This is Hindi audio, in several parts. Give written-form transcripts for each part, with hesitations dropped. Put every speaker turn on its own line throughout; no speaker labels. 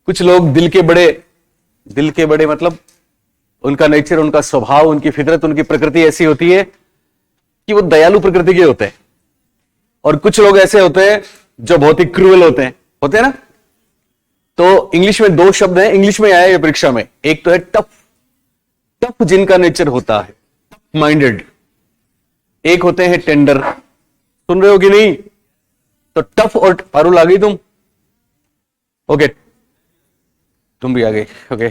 कुछ लोग दिल के बड़े मतलब उनका नेचर, उनका स्वभाव, उनकी फितरत, उनकी प्रकृति ऐसी होती है कि वो दयालु प्रकृति के होते हैं। और कुछ लोग ऐसे होते हैं जो बहुत ही क्रूअल होते हैं ना। तो इंग्लिश में दो शब्द हैं, इंग्लिश में आया है परीक्षा में। एक तो है टफ जिनका नेचर होता है, टफ माइंडेड। एक होते हैं टेंडर। सुन रहे हो कि नहीं? तो टफ और पारुल आ गई तुम? ओके, तुम भी आ गए। ओके,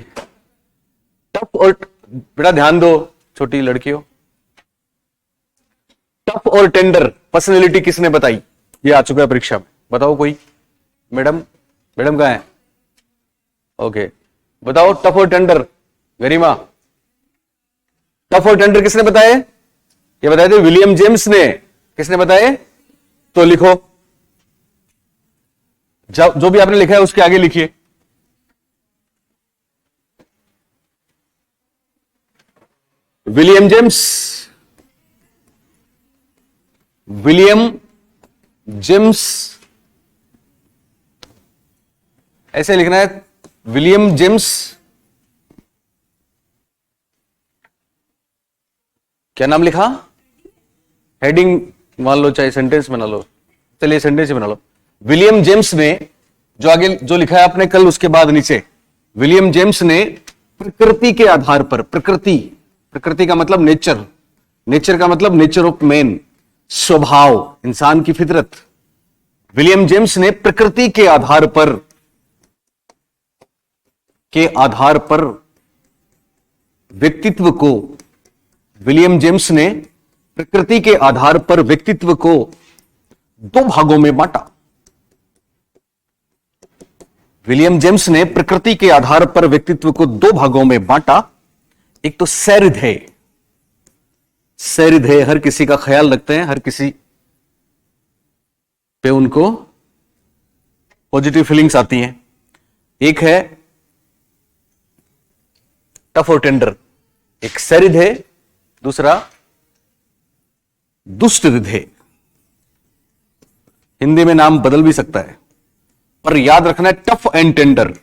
टफ और, बेटा ध्यान दो छोटी लड़कियों, टफ और टेंडर पर्सनैलिटी किसने बताई? ये आ चुका है परीक्षा में, बताओ कोई। मैडम कहां है? ओके, बताओ टफ और टेंडर। गरिमा, टफ और टेंडर किसने बताए? ये बताए थे विलियम जेम्स ने। किसने बताए? तो लिखो, जो भी आपने लिखा है उसके आगे लिखिए। विलियम जेम्स, ऐसे लिखना है, विलियम जेम्स। क्या नाम लिखा? हेडिंग मान लो, चाहे सेंटेंस बना लो। चलिए सेंटेंस बना लो। विलियम जेम्स ने, जो आगे जो लिखा है आपने कल, उसके बाद नीचे, विलियम जेम्स ने प्रकृति के आधार पर, प्रकृति का मतलब नेचर का मतलब नेचर ऑफ मैन, स्वभाव, इंसान की फितरत। विलियम जेम्स ने प्रकृति के आधार पर व्यक्तित्व को, विलियम जेम्स ने प्रकृति के आधार पर व्यक्तित्व को दो भागों में बांटा। विलियम जेम्स ने प्रकृति के आधार पर व्यक्तित्व को दो भागों में बांटा। एक तो सैरिधेय, हर किसी का ख्याल रखते हैं, हर किसी पे उनको पॉजिटिव फीलिंग्स आती हैं। एक है टफ और टेंडर, एक सैरिधेय, दूसरा दुष्ट हृदय। हिंदी में नाम बदल भी सकता है, पर याद रखना है टफ एंड टेंडर,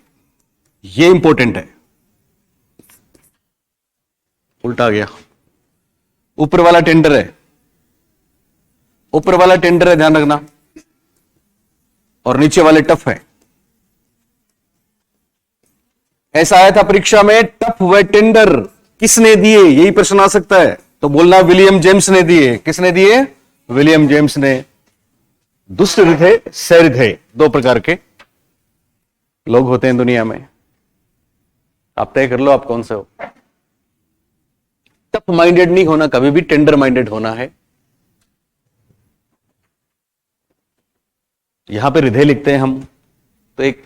यह इंपॉर्टेंट है। उल्टा गया, ऊपर वाला टेंडर है, ध्यान रखना, और नीचे वाले टफ है। ऐसा आया था परीक्षा में, टफ व टेंडर किसने दिए, यही प्रश्न आ सकता है। तो बोलना विलियम जेम्स ने दिए। किसने दिए? विलियम जेम्स ने। दुष्ट हृदय, सैरिधेय, दो प्रकार के लोग होते हैं दुनिया में। आप तय कर लो आप कौन से हो। टफ माइंडेड नहीं होना कभी भी, टेंडर माइंडेड होना है। यहां पे हृदय लिखते हैं हम, तो एक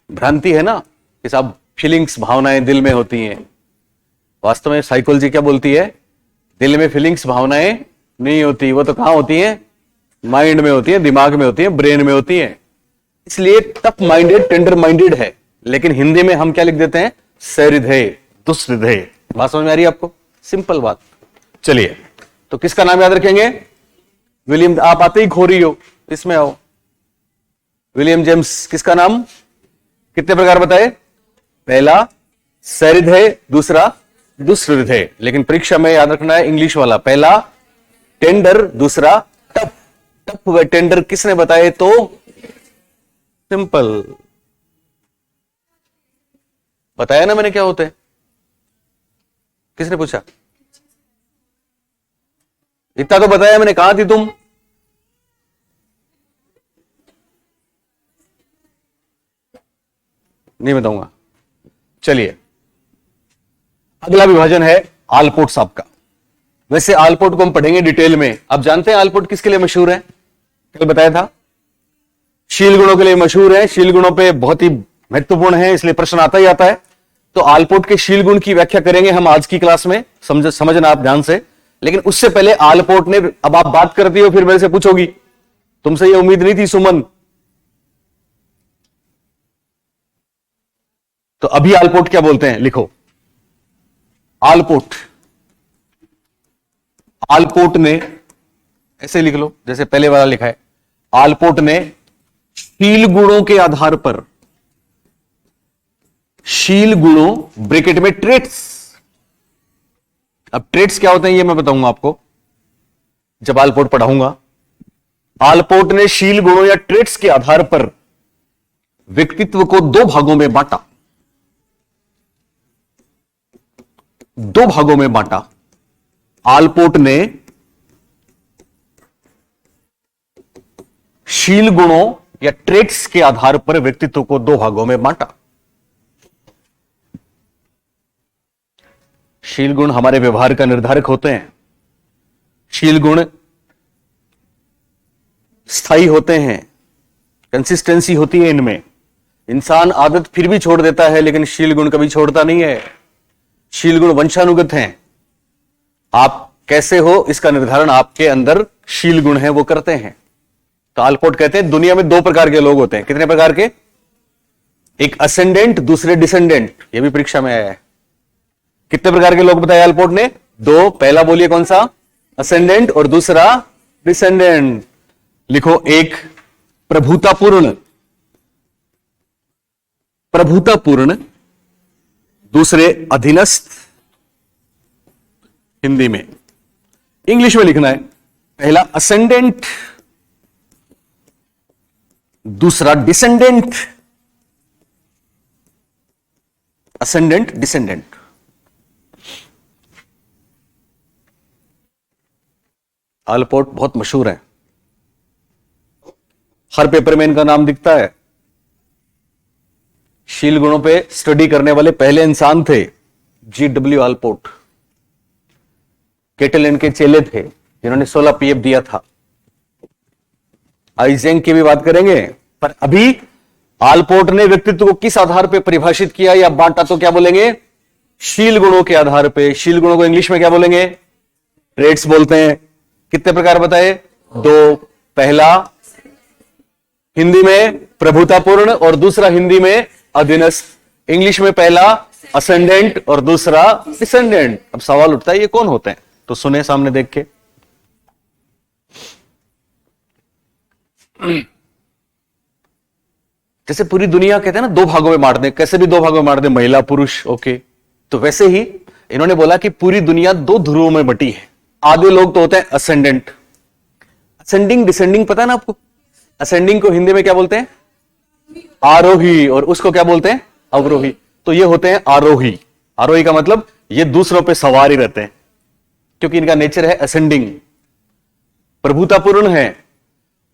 भ्रांति है ना कि साहब फीलिंग्स, भावनाएं दिल में होती हैं। वास्तव में साइकोलॉजी क्या बोलती है? दिल में फीलिंग्स, भावनाएं नहीं होती, वो तो कहां होती हैं? माइंड में होती हैं, दिमाग में होती हैं, ब्रेन में होती हैं। इसलिए टफ माइंडेड, टेंडर माइंडेड है, लेकिन हिंदी में हम क्या लिख देते हैं? सैरिधेय, दुष्ट हृदय। बात समझ में आ रही है आपको? सिंपल बात। चलिए, तो किसका नाम याद रखेंगे? विलियम, आप आते ही खो रही हो, इसमें आओ। विलियम जेम्स, किसका नाम? कितने प्रकार बताए? पहला सैरिधेय, दूसरा दुष्ट हृदय। लेकिन परीक्षा में याद रखना है इंग्लिश वाला, पहला टेंडर, दूसरा टफ। टफ व टेंडर किसने बताए? तो सिंपल बताया ना मैंने क्या होते हैं। किसने पूछा? इतना तो बताया मैंने, कहां थी तुम? नहीं बताऊंगा। चलिए, अगला विभाजन है आलपोर्ट साहब का। वैसे आलपोर्ट को हम पढ़ेंगे डिटेल में। आप जानते हैं आलपोर्ट किसके लिए मशहूर है? कल बताया था, शील गुणों के लिए मशहूर है। शील गुणों पे बहुत ही महत्वपूर्ण है, इसलिए प्रश्न आता ही आता है। तो आलपोर्ट के शील गुण की व्याख्या करेंगे हम आज की क्लास में, समझना आप ध्यान से। लेकिन उससे पहले आलपोर्ट ने, अब आप बात करती हो फिर मेरे से पूछोगी, तुमसे ये उम्मीद नहीं थी सुमन। तो अभी आलपोर्ट क्या बोलते हैं लिखो। आलपोर्ट ने, ऐसे लिख लो जैसे पहले वाला लिखा है। आलपोर्ट ने शील गुणों के आधार पर, शील गुणों ब्रैकेट में ट्रेट्स। अब ट्रेट्स क्या होते हैं ये मैं बताऊंगा आपको जब आलपोर्ट पढ़ाऊंगा। आलपोर्ट ने शील गुणों या ट्रेट्स के आधार पर व्यक्तित्व को दो भागों में बांटा, दो भागों में बांटा। आलपोर्ट ने शील गुणों या ट्रेट्स के आधार पर व्यक्तित्व को दो भागों में बांटा। शील गुण हमारे व्यवहार का निर्धारक होते हैं। शील गुण स्थायी होते हैं, कंसिस्टेंसी होती है इनमें। इंसान आदत फिर भी छोड़ देता है लेकिन शील गुण कभी छोड़ता नहीं है। शील गुण वंशानुगत हैं। आप कैसे हो इसका निर्धारण आपके अंदर शील गुण है वो करते हैं। तो आलपोर्ट कहते हैं दुनिया में दो प्रकार के लोग होते हैं। कितने प्रकार के? एक असेंडेंट, दूसरे डिसेंडेंट। ये भी परीक्षा में आया है। कितने प्रकार के लोग बताए आलपोर्ट ने? दो। पहला बोलिए कौन सा? असेंडेंट, और दूसरा डिसेंडेंट। लिखो, एक प्रभुतापूर्ण, प्रभुतापूर्ण, दूसरे अधीनस्थ। हिंदी में, इंग्लिश में लिखना है। पहला असेंडेंट, दूसरा डिसेंडेंट। Ascendant, descendant. आलपोर्ट बहुत मशहूर है, हर पेपर में इनका नाम दिखता है। शील गुणों पे स्टडी करने वाले पहले इंसान थे G.W. आलपोर्ट। केटलन के चेले थे जिन्होंने 16 पीएफ दिया था। आइजेंक की भी बात करेंगे, पर अभी आलपोर्ट ने व्यक्तित्व को किस आधार पर परिभाषित किया या बांटा तो क्या बोलेंगे? शील गुणों के आधार पे। शील गुणों को इंग्लिश में क्या बोलेंगे? ट्रेट्स बोलते हैं। कितने प्रकार बताए? दो। पहला हिंदी में प्रभुतापूर्ण और दूसरा हिंदी में अधीनस्थ। इंग्लिश में पहला असेंडेंट और दूसरा डिसेंडेंट। अब सवाल उठता है ये कौन होते हैं? तो सुने सामने देख के। जैसे पूरी दुनिया कहते हैं ना दो भागों में बांट दे, कैसे भी दो भागों में बांट दे, महिला पुरुष, ओके। तो वैसे ही इन्होंने बोला कि पूरी दुनिया दो ध्रुवों में बटी है। आधे लोग तो होते हैं असेंडेंट। असेंडिंग डिसेंडिंग पता है ना आपको? असेंडिंग को हिंदी में क्या बोलते हैं? आरोही। और उसको क्या बोलते हैं? अवरोही। तो ये होते हैं आरोही। आरोही का मतलब ये दूसरों पे सवार ही रहते हैं क्योंकि इनका नेचर है असेंडिंग, प्रभुतापूर्ण है।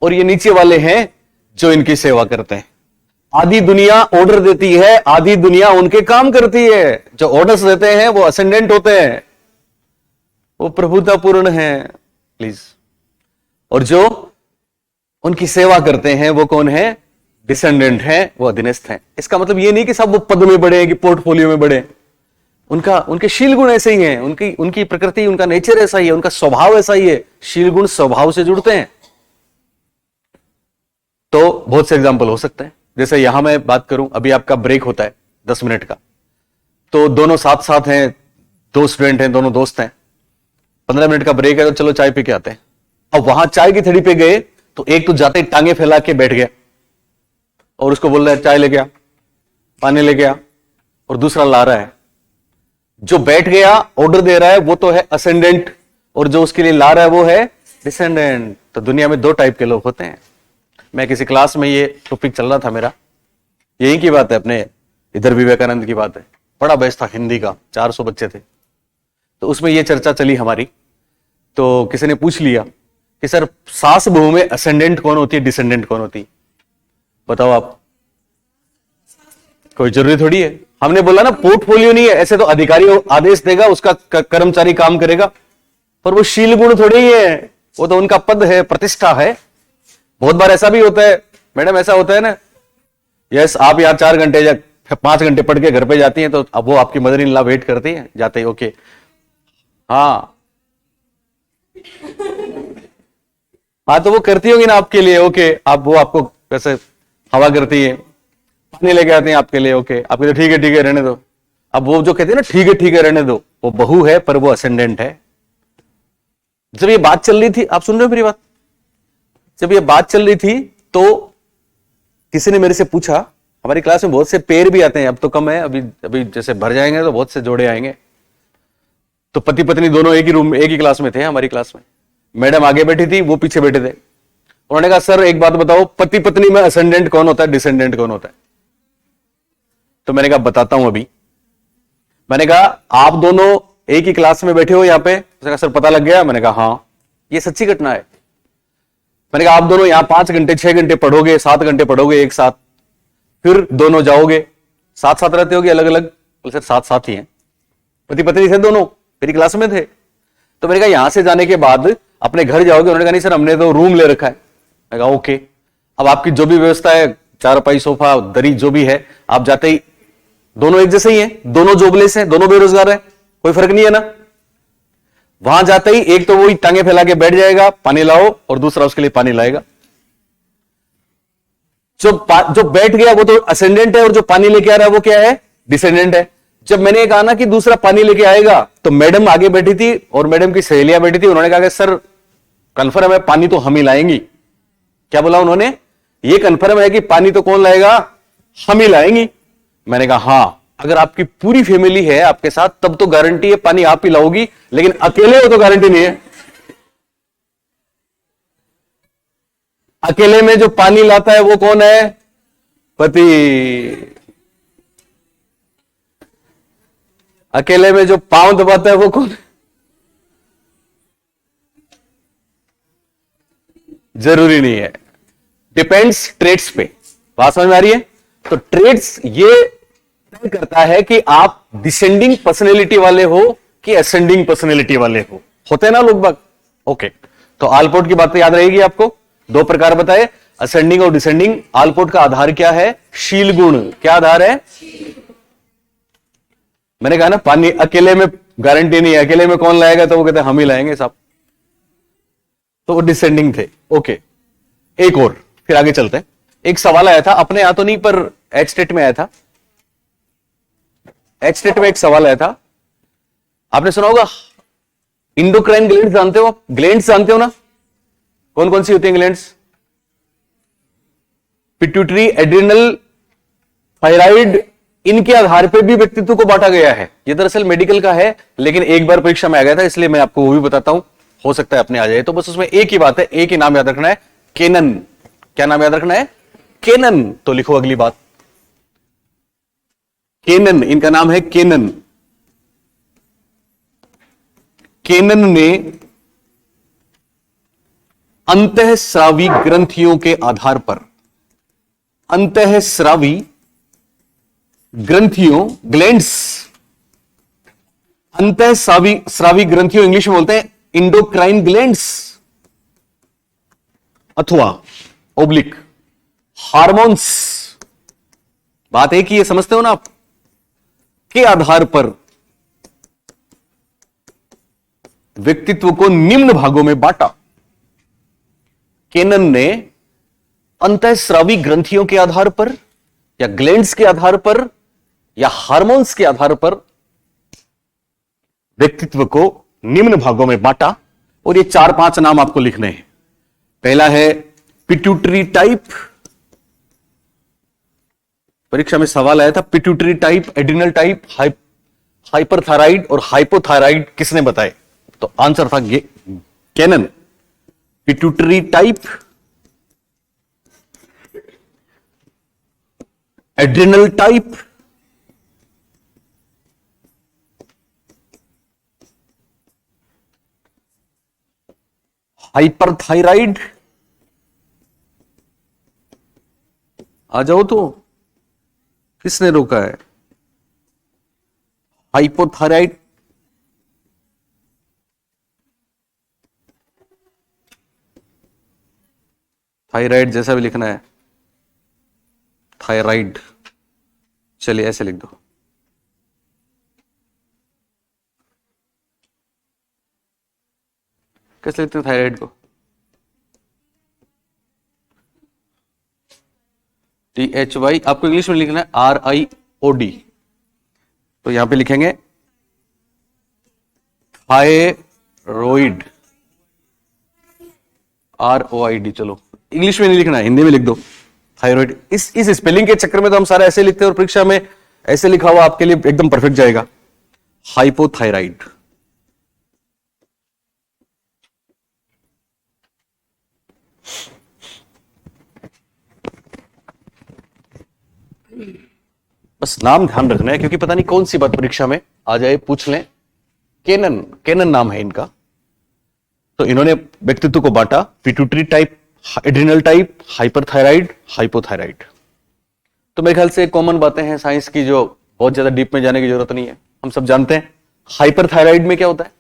और ये नीचे वाले हैं जो इनकी सेवा करते हैं। आधी दुनिया ऑर्डर देती है, आधी दुनिया उनके काम करती है। जो ऑर्डर्स देते हैं वो असेंडेंट होते हैं, वो प्रभुतापूर्ण है। प्लीज। और जो उनकी सेवा करते हैं वो कौन है? डिसेंडेंट है, वो अधीनस्थ है। इसका मतलब ये नहीं कि सब वो पद में बढ़े कि पोर्टफोलियो में बढ़े। उनके शील गुण ऐसे ही हैं, उनकी प्रकृति, उनका नेचर ऐसा ही है, उनका स्वभाव ऐसा ही है। शील गुण स्वभाव से जुड़ते हैं। तो बहुत से एग्जाम्पल हो सकते हैं। जैसे यहां मैं बात करूं, अभी आपका ब्रेक होता है 10 मिनट का, तो दोनों साथ साथ हैं, दो स्टूडेंट हैं, दोनों दोस्त हैं। 15 मिनट का ब्रेक है तो चलो चाय पी के आते हैं। अब वहां चाय की थड़ी पे गए तो एक तो जाते टांगे फैला के बैठ गया और उसको बोल रहा है चाय लेके आ, पानी लेके आ, और दूसरा ला रहा है। जो बैठ गया ऑर्डर दे रहा है वो तो है असेंडेंट, और जो उसके लिए ला रहा है वो है डिसेंडेंट। तो दुनिया में दो टाइप के लोग होते हैं। मैं किसी क्लास में, ये टॉपिक चल रहा था मेरा, यही की बात है, अपने इधर विवेकानंद की बात है। बड़ा बैच था हिंदी का, 400 बच्चे थे। तो उसमें ये चर्चा चली हमारी। तो किसी ने पूछ लिया कि सर सास बहू में असेंडेंट कौन होती है, डिसेंडेंट कौन होती है? बताओ आप। कोई जरूरी थोड़ी है। हमने बोला ना पोर्टफोलियो नहीं है। ऐसे तो अधिकारी आदेश देगा, उसका कर्मचारी काम करेगा, पर वो शील गुण थोड़ी ही है। वो तो उनका पद है, प्रतिष्ठा है। बहुत बार ऐसा भी होता है मैडम, ऐसा होता है ना, यस आप यार 4 घंटे या 5 घंटे पढ़ के घर पे जाती हैं तो अब वो आपकी मदर इन लॉ वेट करती है जाते ही, ओके हाँ हाँ, तो वो करती होगी ना आपके लिए, ओके। आप वो आपको वैसे हवा करती है, पानी लेके आते हैं आपके लिए, ओके। आपके लिए ठीक है रहने दो। अब वो जो कहते हैं ना ठीक है रहने दो, वो बहू है पर वो असेंडेंट है। जब ये बात चल रही थी, आप सुन रहे हो मेरी बात? जब ये बात चल रही थी तो किसी ने मेरे से पूछा, हमारी क्लास में बहुत से पेयर भी आते हैं, अब तो कम है, अभी अभी जैसे भर जाएंगे तो बहुत से जोड़े आएंगे। तो पति पत्नी दोनों एक ही रूम में एक ही क्लास में थे हमारी क्लास में। मैडम आगे बैठी थी, वो पीछे बैठे थे। उन्होंने कहा सर एक बात बताओ, पति पत्नी में असेंडेंट कौन होता है, डिसेंडेंट कौन होता है? तो मैंने कहा बताता हूं अभी। मैंने कहा आप दोनों एक ही क्लास में बैठे हो यहां पे? उसने कहा सर पता लग गया। मैंने कहा हाँ, ये सच्ची घटना है। मैंने कहा आप दोनों यहां 5 घंटे 6 घंटे पढ़ोगे, 7 घंटे पढ़ोगे एक साथ, फिर दोनों जाओगे, साथ साथ रहते होगे अलग अलग? बोले सर साथ साथ ही हैं, पति पत्नी थे दोनों, मेरी क्लास में थे। तो मैंने कहा यहां से जाने के बाद अपने घर जाओगे? उन्होंने कहा नहीं सर हमने तो रूम ले रखा है। मैं कहा ओके, अब आपकी जो भी व्यवस्था है, चारपाई सोफा दरी जो भी है, आप जाते ही दोनों एक जैसे ही हैं, दोनों जॉबलेस हैं, दोनों बेरोजगार हैं, कोई फर्क नहीं है ना। वहां जाते ही एक तो वही टांगे फैला के बैठ जाएगा, पानी लाओ, और दूसरा उसके लिए पानी लाएगा। जो बैठ गया वो तो असेंडेंट है, और जो पानी लेके आ रहा है वो क्या है, डिसेंडेंट है। जब मैंने कहा ना कि दूसरा पानी लेके आएगा, तो मैडम आगे बैठी थी और मैडम की सहेलियां बैठी थी। उन्होंने कहा कि सर कन्फर्म है पानी तो हम ही लाएंगी। क्या बोला उन्होंने? ये कन्फर्म है कि पानी तो कौन लाएगा, हम ही लाएंगी। मैंने कहा हाँ, अगर आपकी पूरी फैमिली है आपके साथ तब तो गारंटी है पानी आप ही लाओगी, लेकिन अकेले हो तो गारंटी नहीं है। अकेले में जो पानी लाता है वो कौन है? पति। अकेले में जो पांव दबाता है वो कौन है? जरूरी नहीं है, डिपेंड्स ट्रेड्स पे। बात समझ में आ रही है? तो ट्रेड्स ये तय करता है कि आप डिसेंडिंग पर्सनैलिटी वाले हो कि असेंडिंग पर्सनैलिटी वाले हो। होते हैं ना लोग बाग। ओके, तो आलपोर्ट की बात तो याद रहेगी आपको। 2 प्रकार बताए, असेंडिंग और डिसेंडिंग। आलपोर्ट का आधार क्या है? शील गुण। क्या आधार है? मैंने कहा ना पानी अकेले में गारंटी नहीं है, अकेले में कौन लाएगा? तो वो कहते हैं हम ही लाएंगे साहब। तो वो डिसेंडिंग थे। ओके, एक और, फिर आगे चलते हैं। एक सवाल आया था, अपने यहां तो नहीं पर एच स्टेट में आया था। एच स्टेट में एक सवाल आया था, आपने सुना होगा इंडोक्राइन ग्लैंड्स जानते हो आप? ग्लैंड्स जानते हो ना? कौन कौन सी होती हैं ग्लैंड्स? Pituitary, adrenal, thyroid. इनके आधार पर भी व्यक्तित्व को बांटा गया है। ये दरअसल मेडिकल का है, लेकिन एक बार परीक्षा में आ गया था, इसलिए मैं आपको वो भी बताता हूं, हो सकता है अपने आ जाए। तो बस उसमें एक ही बात है, एक ही नाम याद रखना है, केनन। क्या नाम याद रखना है? केनन। तो लिखो अगली बात, केनन। इनका नाम है केनन। केनन ने अंतःस्रावी ग्रंथियों के आधार पर, अंतःस्रावी ग्रंथियों, ग्लैंड्स, अंतःस्रावी ग्रंथियों इंग्लिश में बोलते हैं इंडोक्राइन ग्लैंड्स, अथवा ओब्लिक हार्मोन्स। बात एक ही है, समझते हो ना आप? के आधार पर व्यक्तित्व को निम्न भागों में बांटा। केनन ने अंतःस्रावी ग्रंथियों के आधार पर, या ग्लैंड्स के आधार पर, या हार्मोन्स के आधार पर व्यक्तित्व को निम्न भागों में बांटा। और ये 4-5 नाम आपको लिखने हैं। पहला है पिट्यूटरी टाइप। परीक्षा में सवाल आया था, pituitary type, adrenal type, hyperthyroid और हाइपोथायराइड किसने बताए? तो आंसर था Cannon. Pituitary type, adrenal type, hyperthyroid. आ जाओ तो, किसने रोका है? हाइपोथायराइड, थायराइड जैसा भी लिखना है, थायराइड। चलिए ऐसे लिख दो। कैसे लिखते हो थायराइड को? THY। आपको इंग्लिश में लिखना है RIOD। तो यहां पे लिखेंगे थायरॉइड, ROID। चलो इंग्लिश में नहीं लिखना है, हिंदी में लिख दो थायराइड। इस स्पेलिंग के चक्कर में तो हम सारा ऐसे लिखते हैं और परीक्षा में ऐसे लिखा हुआ आपके लिए एकदम परफेक्ट जाएगा, हाइपोथायराइड। बस नाम ध्यान रखना है, क्योंकि पता नहीं कौन सी बात परीक्षा में आ जाए, पूछ लें। केनन नाम है इनका। तो इन्होंने व्यक्तित्व को बांटा, pituitary type, adrenal type, hyperthyroid, hypothyroid. तो मेरे ख्याल से कॉमन बातें हैं साइंस की जो बहुत ज्यादा डीप में जाने की जरूरत नहीं है, हम सब जानते हैं। हाइपरथायराइड में क्या होता है?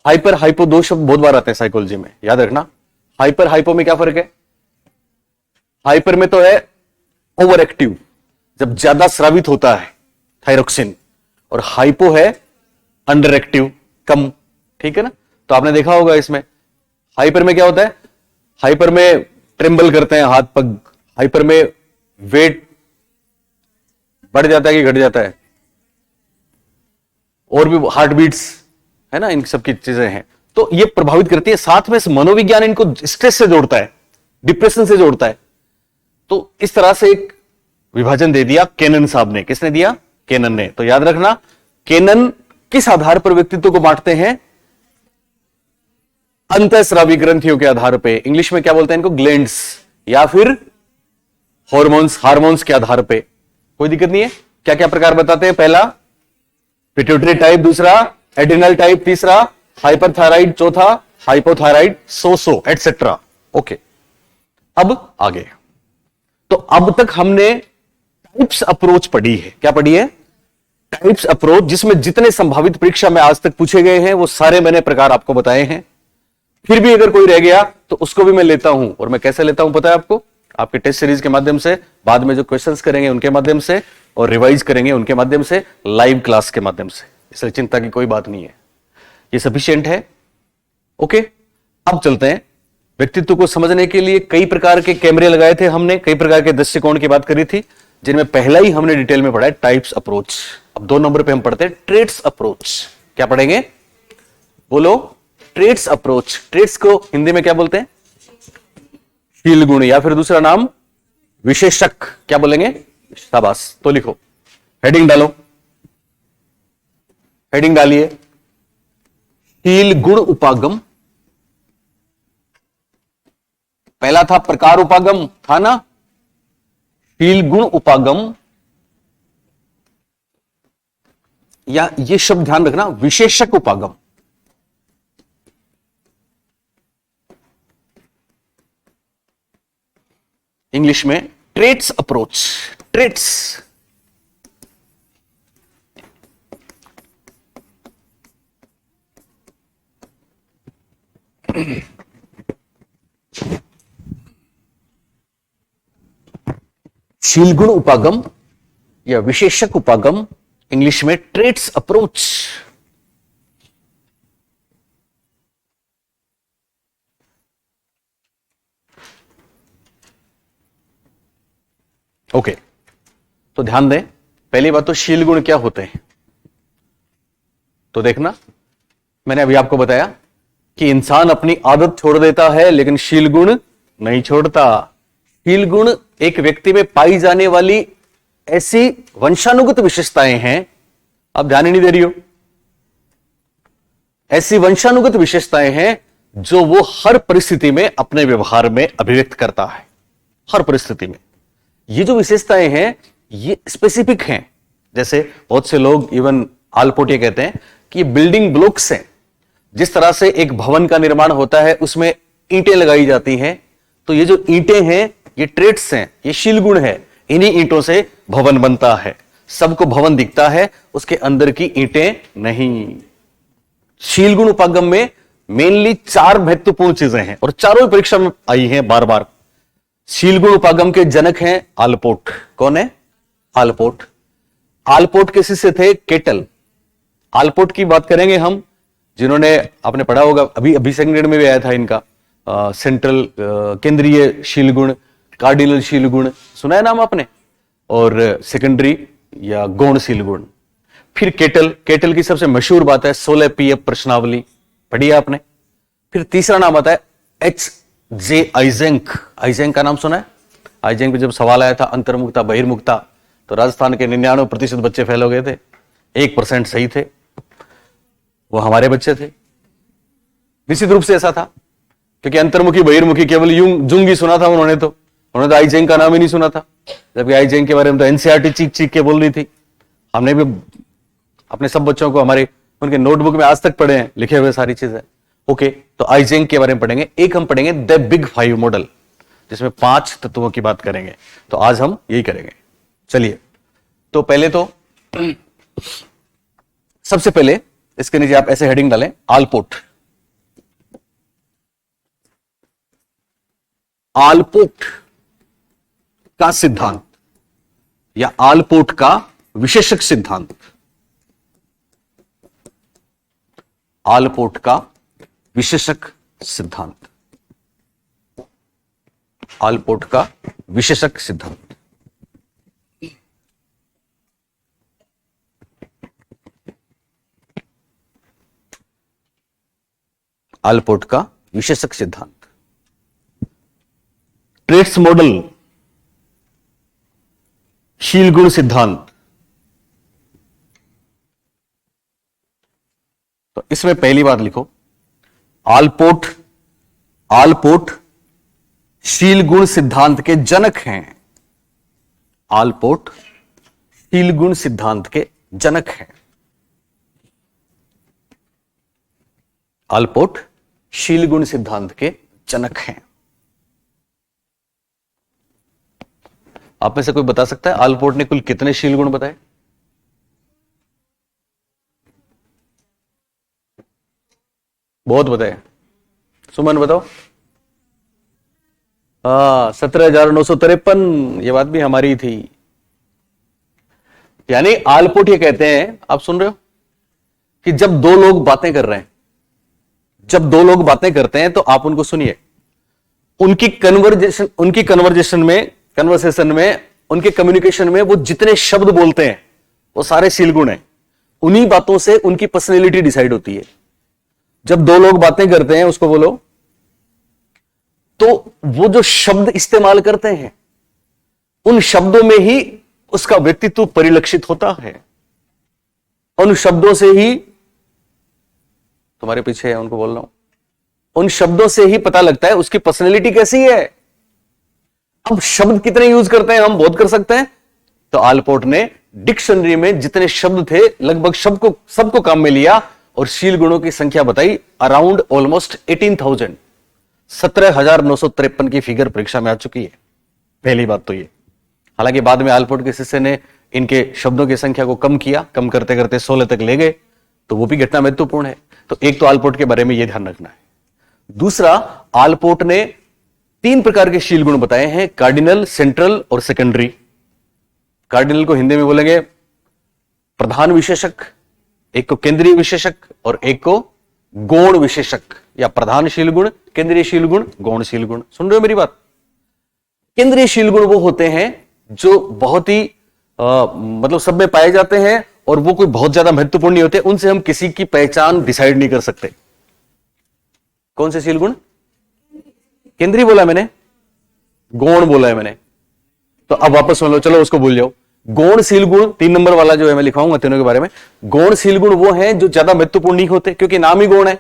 हाइपर हाइपो दो शब्द बहुत बार आते हैं साइकोलॉजी में, याद रखना। हाइपर हाइपो में क्या फर्क है? हाइपर में तो है ओवर एक्टिव, जब ज्यादा स्रावित होता है थायरोक्सिन, और हाइपो है अंडर एक्टिव, कम। ठीक है ना? तो आपने देखा होगा इसमें हाइपर में क्या होता है, हाइपर में ट्रेम्बल करते हैं हाथ पग, हाइपर में वेट बढ़ जाता है कि घट जाता है, और भी हार्ट बीट्स है ना, इन सब की चीजें हैं। तो ये प्रभावित करती है। साथ में मनोविज्ञान इनको स्ट्रेस से जोड़ता है, डिप्रेशन से जोड़ता है। तो इस तरह से एक विभाजन दे दिया केनन साहब ने। किसने दिया? केनन ने। तो याद रखना, केनन किस आधार पर व्यक्तित्व को बांटते हैं? अंतःस्रावी ग्रंथियों के आधार पे। इंग्लिश में क्या बोलते हैं इनको? ग्लैंड्स, या फिर हार्मोन्स के आधार पे। कोई दिक्कत नहीं है। क्या क्या प्रकार बताते हैं? पहला पिट्यूटरी टाइप, दूसरा एड्रिनल टाइप, तीसरा हाइपरथायराइड, चौथा हाइपोथायराइड, सो एटसेट्रा। ओके, अब आगे। तो अब तक हमने टाइप्स अप्रोच पढ़ी है। क्या पढ़ी है? टाइप्स अप्रोच, जिसमें जितने संभावित परीक्षा में आज तक पूछे गए हैं वो सारे मैंने प्रकार आपको बताए हैं। फिर भी अगर कोई रह गया तो उसको भी मैं लेता हूं, और मैं कैसे लेता हूं पता है आपको? आपके टेस्ट सीरीज के माध्यम से, बाद में जो क्वेश्चंस करेंगे उनके माध्यम से, और रिवाइज करेंगे उनके माध्यम से, लाइव क्लास के माध्यम से। इसलिए चिंता की कोई बात नहीं है, ये सफिशिएंट है। ओके, अब चलते हैं। व्यक्तित्व को समझने के लिए कई प्रकार के कैमरे लगाए थे हमने, कई प्रकार के दृष्टिकोण की बात करी थी, जिनमें पहला ही हमने डिटेल में पढ़ा है टाइप्स अप्रोच। अब 2 नंबर पे हम पढ़ते हैं ट्रेट्स अप्रोच। क्या पढ़ेंगे? बोलो, ट्रेट्स अप्रोच। ट्रेट्स को हिंदी में क्या बोलते हैं? शील गुण, या फिर दूसरा नाम विशेषक। क्या बोलेंगे? शाबाश। तो लिखो, हेडिंग डालो, हेडिंग डालिए, शील गुण उपागम। पहला था प्रकार उपागम, था ना? शील गुण उपागम, या ये शब्द ध्यान रखना, विशेषक उपागम। इंग्लिश में ट्रेट्स अप्रोच। ट्रेट्स, शील गुण उपागम या विशेषक उपागम, इंग्लिश में ट्रेट्स अप्रोच। ओके, तो ध्यान दें, पहली बात तो शील गुण क्या होते हैं। तो देखना, मैंने अभी आपको बताया कि इंसान अपनी आदत छोड़ देता है लेकिन शील गुण नहीं छोड़ता। शील गुण एक व्यक्ति में पाई जाने वाली ऐसी वंशानुगत विशेषताएं हैं, आप ध्यान ही नहीं दे रही हो, ऐसी वंशानुगत विशेषताएं हैं जो वो हर परिस्थिति में अपने व्यवहार में अभिव्यक्त करता है। हर परिस्थिति में ये जो विशेषताएं हैं ये स्पेसिफिक हैं। जैसे बहुत से लोग, इवन आलपोटे कहते हैं कि बिल्डिंग ब्लॉक्स हैं। जिस तरह से एक भवन का निर्माण होता है उसमें ईंटें लगाई जाती हैं, तो ये जो ईंटें हैं ये ट्रेट्स हैं, ये शील गुण है। इन्हीं ईंटों से भवन बनता है। सबको भवन दिखता है, उसके अंदर की ईंटें नहीं। शील गुण उपागम में मेनली 4 महत्वपूर्ण चीजें हैं और चारों परीक्षा में आई हैं बार बार। शील गुण उपागम के जनक हैं आलपोट। कौन है? आलपोट। आलपोट के शिष्य थे केटल। आलपोट की बात करेंगे हम, जिन्होंने, आपने पढ़ा होगा, अभी सेकंड ग्रेड में भी आया था इनका, सेंट्रल केंद्रीय शील गुण, कार्डिनल शील गुण, सुना है नाम आपने, और सेकेंडरी या गौण शील गुण। फिर केटल की सबसे मशहूर बात है 16 पीएफ प्रश्नावली, पढ़ी है आपने। फिर तीसरा नाम आता है एच जे आइजेंक। आइजेंक का नाम सुना है? आईजेंग पे जब सवाल आया था अंतर्मुखता बहिर्मुखता, तो राजस्थान के 99% बच्चे फेल हो गए थे, 1% सही थे, वो हमारे बच्चे थे। निश्चित रूप से ऐसा था, क्योंकि अंतर्मुखी बहिर्मुखी केवल जुंग ही सुना था उन्होंने तो आईजेंग का नाम ही नहीं सुना था, जबकि आईजेंग के बारे में तो एनसीईआरटी चीख चीख के बोल रही थी। हमने भी अपने सब बच्चों को हमारे उनके नोटबुक में आज तक पढ़े हैं, लिखे हुए सारी चीजें। ओके, तो आईजेंग के बारे में पढ़ेंगे। एक हम पढ़ेंगे द बिग 5 मॉडल, जिसमें 5 तत्वों की बात करेंगे। तो आज हम यही करेंगे। चलिए, तो पहले तो सबसे पहले इसके नीचे आप ऐसे हेडिंग डालें, आलपोर्ट। आलपोर्ट का सिद्धांत या आलपोर्ट का विशेषक सिद्धांत। आलपोर्ट का विशेषक सिद्धांत। आलपोर्ट का विशेषक सिद्धांत। आलपोर्ट का विशेषक सिद्धांत। ट्रेट्स मॉडल, शील गुण सिद्धांत। तो इसमें पहली बात लिखो, आलपोर्ट शील गुण सिद्धांत के जनक हैं। आलपोर्ट शील गुण सिद्धांत के जनक हैं। आलपोर्ट शील गुण सिद्धांत के जनक हैं। आप में से कोई बता सकता है आलपोर्ट ने कुल कितने शील गुण बताए? बहुत बताए। सुमन बताओ। 17,953। ये बात भी हमारी थी। यानी आलपोर्ट ये कहते हैं, आप सुन रहे हो, कि जब दो लोग बातें कर रहे हैं, जब दो लोग बातें करते हैं तो आप उनको सुनिए। उनकी कन्वर्सेशन में उनके कम्युनिकेशन में वो जितने शब्द बोलते हैं वो सारे शील गुण हैं। उन्हीं बातों से उनकी पर्सनैलिटी डिसाइड होती है। जब दो लोग बातें करते हैं, उसको बोलो, तो वो जो शब्द इस्तेमाल करते हैं उन शब्दों में ही उसका व्यक्तित्व परिलक्षित होता है। उन शब्दों से ही, तुम्हारे पीछे है उनको बोल रहा हूं, उन शब्दों से ही पता लगता है उसकी पर्सनैलिटी कैसी है। अब शब्द कितने यूज करते हैं, हम बहुत कर सकते हैं। तो आलपोर्ट ने डिक्शनरी में जितने शब्द थे लगभग सबको काम में लिया और शील गुणों की संख्या बताई, अराउंड ऑलमोस्ट 18,000। 17,953 की फिगर परीक्षा में आ चुकी है। पहली बात तो ये। हालांकि बाद में आलपोर्ट के शिष्य ने इनके शब्दों की संख्या को कम किया, कम करते करते 16 तक ले गए, तो वो भी घटना महत्वपूर्ण है। तो एक तो आलपोर्ट के बारे में यह ध्यान रखना है। दूसरा, आलपोर्ट ने 3 प्रकार के शील गुण बताए हैं, कार्डिनल, सेंट्रल और सेकेंडरी। कार्डिनल को हिंदी में बोलेंगे प्रधान विशेषक, एक को केंद्रीय विशेषक और एक को गौण विशेषक, या प्रधान शील गुण, केंद्रीय शील गुण, गौण शील गुण। सुन रहे हो मेरी बात? केंद्रीय शील गुण वो होते हैं जो बहुत ही मतलब सब में पाए जाते हैं और वो कोई बहुत ज्यादा महत्वपूर्ण नहीं होते, उनसे हम किसी की पहचान डिसाइड नहीं कर सकते। कौन से शील गुण? केंद्रीय बोला मैंने, गौण बोला है मैंने। तो अब वापस सुन लो, चलो उसको भूल जाओ। गौण शील गुण 3 नंबर वाला जो है मैं लिखाऊंगा तीनों के बारे में। गौण शील गुण वो हैं जो ज्यादा महत्वपूर्ण नहीं होते, क्योंकि नाम ही गौण है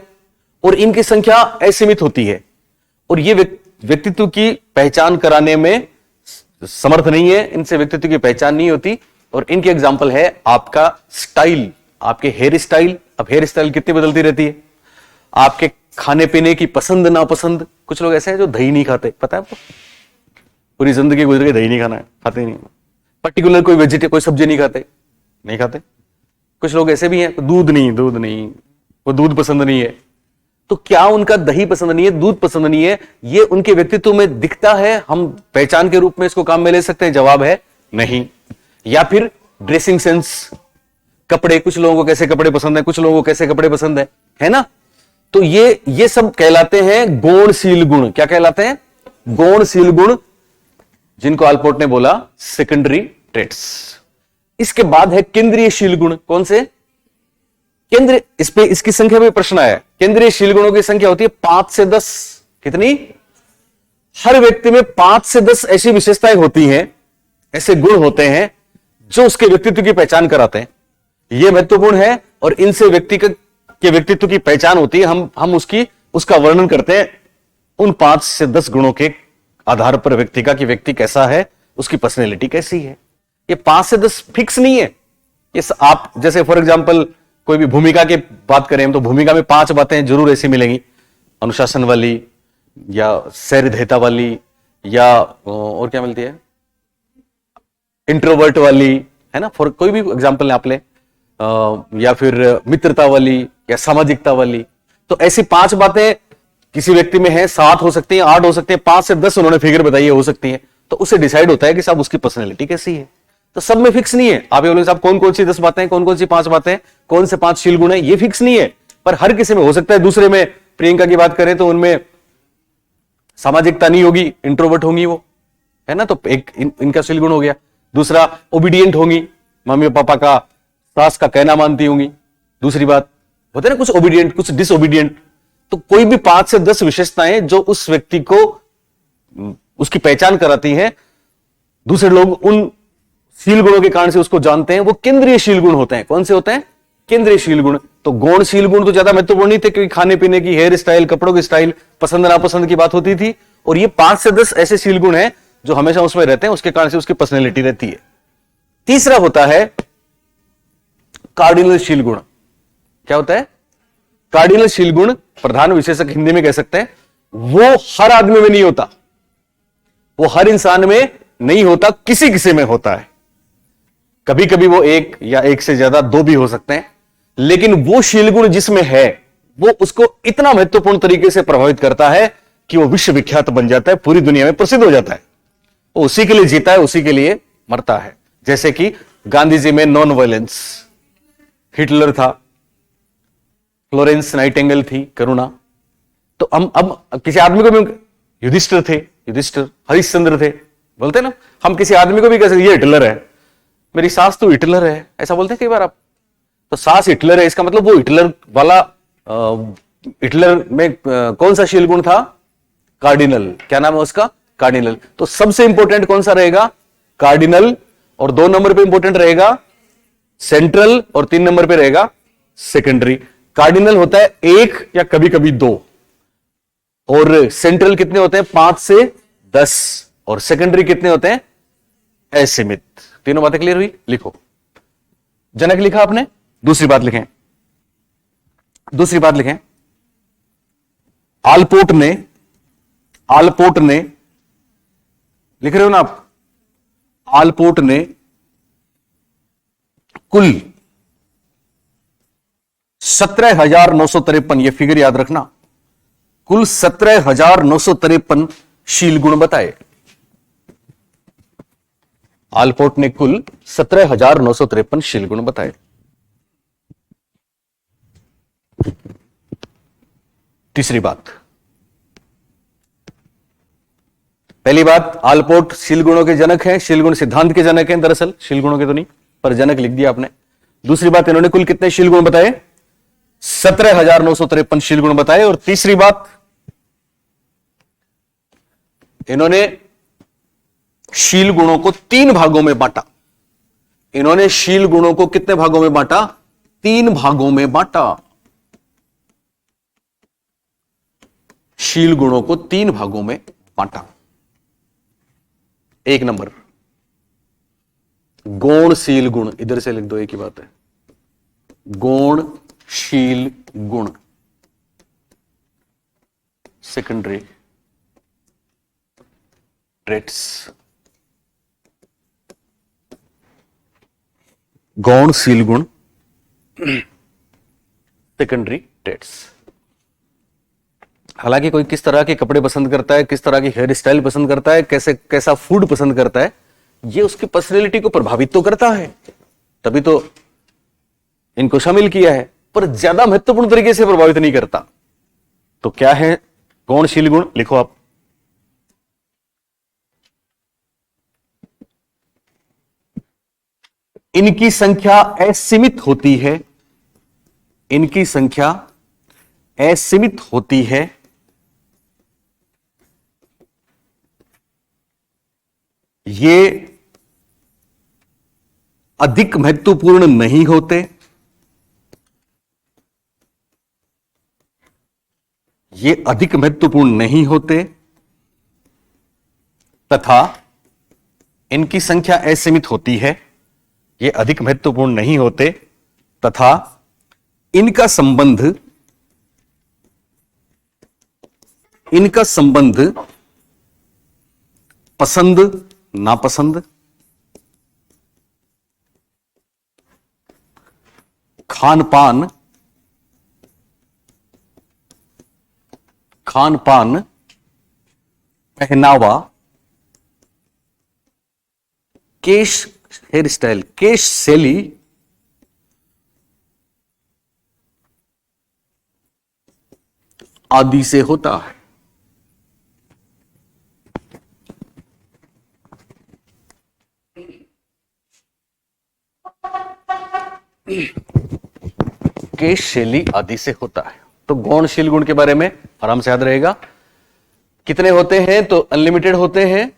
और इनकी संख्या असीमित होती है और ये व्यक्तित्व की पहचान कराने में समर्थ नहीं है, इनसे व्यक्तित्व की पहचान नहीं होती। और इनके एग्जाम्पल है आपका स्टाइल, आपके हेयर स्टाइल। अब हेयर स्टाइल कितनी बदलती रहती है। आपके खाने पीने की पसंद नापसंद, कुछ लोग ऐसे हैं जो दही नहीं खाते, पता है आपको, पूरी जिंदगी गुजर गई दही नहीं खाना है, खाते नहीं। पर्टिकुलर कोई सब्जी नहीं खाते। कुछ लोग ऐसे भी हैं दूध नहीं, वो दूध पसंद नहीं है। तो क्या उनका दही पसंद नहीं है, दूध पसंद नहीं है, ये उनके व्यक्तित्व में दिखता है, हम पहचान के रूप में इसको काम में ले सकते हैं? जवाब है नहीं। या फिर ड्रेसिंग सेंस, कपड़े, कुछ लोगों को कैसे कपड़े पसंद है, कुछ लोगों को कैसे कपड़े पसंद है ना। तो ये सब कहलाते हैं गौणशील गुण। क्या कहलाते हैं? गौणशील गुण, जिनको आलपोर्ट ने बोला सेकेंडरी ट्रेट्स। इसके बाद है केंद्रीय शील गुण। कौन से? केंद्रीय, इस पे इसकी संख्या में प्रश्न आया। केंद्रीय शील गुणों की संख्या होती है 5 से 10। कितनी? हर व्यक्ति में 5 से 10 ऐसी विशेषताएं होती हैं, ऐसे गुण होते हैं जो उसके व्यक्तित्व की पहचान कराते हैं। यह महत्वपूर्ण है और इनसे व्यक्ति के व्यक्तित्व की पहचान होती है। हम उसका वर्णन करते हैं उन 5 से 10 गुणों के आधार पर व्यक्ति का, कि व्यक्ति कैसा है, उसकी पर्सनैलिटी कैसी है। ये 5 से 10 फिक्स नहीं है। ये आप जैसे फॉर एग्जांपल कोई भी भूमिका की बात करें तो भूमिका में 5 बातें जरूर ऐसी मिलेंगी, अनुशासन वाली या सैरधैता वाली, या और क्या मिलती है, इंट्रोवर्ट वाली, है ना, फॉर कोई भी एग्जांपल आप ले, या फिर मित्रता वाली या सामाजिकता वाली। तो ऐसी 5 बातें किसी व्यक्ति में है, 7 हो सकती हैं, 8 हो सकती हैं, 5 से 10 उन्होंने फिगर बताई है हो सकती है। तो उससे डिसाइड होता है कि साहब उसकी पर्सनैलिटी कैसी है। तो सब में फिक्स नहीं है। आप ये बोलोगे साहब कौन कौन सी 10 बातें, कौन कौन सी 5 बातें, कौन से 5 शील गुण है, ये फिक्स नहीं है, पर हर किसी में हो सकता है। दूसरे में प्रियंका की बात करें तो उनमें सामाजिकता नहीं होगी, इंट्रोवर्ट होंगी वो, है ना, तो एक इनका शील गुण हो गया। दूसरा ओबीडियंट होंगी, मम्मी पापा का, सास का कहना मानती होंगी। दूसरी बात होते हैं ना कुछ ओबीडियंट, कुछ डिसओबीडियंट। तो कोई भी 5 से 10 विशेषताएं जो उस व्यक्ति को उसकी पहचान कराती हैं, दूसरे लोग उन शील गुणों के कारण से उसको जानते हैं, वो केंद्रीय शील गुण होते हैं। कौन से होते हैं? केंद्रीय शील गुण। तो गौण शील गुण तो ज्यादा महत्वपूर्ण नहीं थे, क्योंकि खाने पीने की, हेयर स्टाइल, कपड़ों की स्टाइल, पसंद नापसंद की बात होती थी। और ये 5 से 10 ऐसे शील गुण हैं जो हमेशा उसमें रहते हैं, उसके कारण से उसकी पर्सनैलिटी रहती है। तीसरा होता है कार्डिनल शील गुण। क्या होता है? कार्डिनल शील गुण, प्रधान विशेषक हिंदी में कह सकते हैं। वो हर आदमी में नहीं होता, वो हर इंसान में नहीं होता, किसी किसी में होता है। कभी कभी वो एक या एक से ज्यादा 2 भी हो सकते हैं, लेकिन वो शील गुण जिसमें है वो उसको इतना महत्वपूर्ण तरीके से प्रभावित करता है कि वो विश्वविख्यात बन जाता है, पूरी दुनिया में प्रसिद्ध हो जाता है। वो उसी के लिए जीता है, उसी के लिए मरता है। जैसे कि गांधी जी में नॉन वायलेंस, हिटलर था, फ्लोरेंस नाइटिंगेल थी, करुणा। तो अब किसी आदमी को भी, युधिष्ठिर थे, युधिष्ठिर, हरिश्चंद्र थे, बोलते ना, हम किसी आदमी को भी कह सकते ये हिटलर है, मेरी सास तो हिटलर है, ऐसा बोलते हैं कई बार आप। तो सास हिटलर है, इसका मतलब वो हिटलर वाला, हिटलर में कौन सा शील गुण था? कार्डिनल। क्या नाम है उसका? कार्डिनल। तो सबसे इंपॉर्टेंट कौन सा रहेगा? कार्डिनल। और 2 नंबर पे इंपॉर्टेंट रहेगा सेंट्रल, और 3 नंबर पे रहेगा सेकेंडरी। कार्डिनल होता है 1 या कभी कभी 2, और सेंट्रल कितने होते हैं? 5 से 10, और सेकेंडरी कितने होते हैं? असीमित। तीनों बातें क्लियर हुई? लिखो। जनक लिखा आपने, दूसरी बात लिखें, दूसरी बात लिखें। आलपोर्ट ने लिख रहे हो ना आप? आलपोर्ट ने कुल 17,953, यह फिगर याद रखना, कुल 17,953 शील गुण बताए। आलपोर्ट ने कुल 17,953 शील गुण बताए। तीसरी बात, पहली बात, आलपोर्ट शील गुणों के जनक हैं, शील गुण सिद्धांत के जनक हैं। दरअसल शील गुणों के तो नहीं, पर जनक लिख दिया आपने। दूसरी बात, इन्होंने कुल कितने शील गुण बताए? 17,953 शील गुण बताए। और तीसरी बात, इन्होंने शील गुणों को 3 भागों में बांटा। इन्होंने शील गुणों को कितने भागों में बांटा? 3 भागों में बांटा। शील गुणों को 3 भागों में बांटा। 1 नंबर, गौणशील गुण, इधर से लिख दो, एक ही बात है, गौणशील गुण। सेकेंडरी ट्रेट्स, गौणशील गुण, सेकेंडरी ट्रेट्स। हालांकि कोई किस तरह के कपड़े पसंद करता है, किस तरह की हेयर स्टाइल पसंद करता है, कैसा फूड पसंद करता है, ये उसकी पर्सनैलिटी को प्रभावित तो करता है, तभी तो इनको शामिल किया है, पर ज्यादा महत्वपूर्ण तरीके से प्रभावित नहीं करता। तो क्या है गौणशील गुण? लिखो आप। इनकी संख्या असीमित होती है, इनकी संख्या असीमित होती है, ये अधिक महत्वपूर्ण नहीं होते, ये अधिक महत्वपूर्ण नहीं होते तथा इनकी संख्या असीमित होती है। ये अधिक महत्वपूर्ण नहीं होते तथा इनका संबंध पसंद नापसंद, खान पान, पहनावा, केश हेयर स्टाइल, केश शैली, आदि से होता है। केश शैली आदि से होता है। तो गौणशील गुण के बारे में आराम से याद रहेगा। कितने होते हैं? तो अनलिमिटेड होते हैं।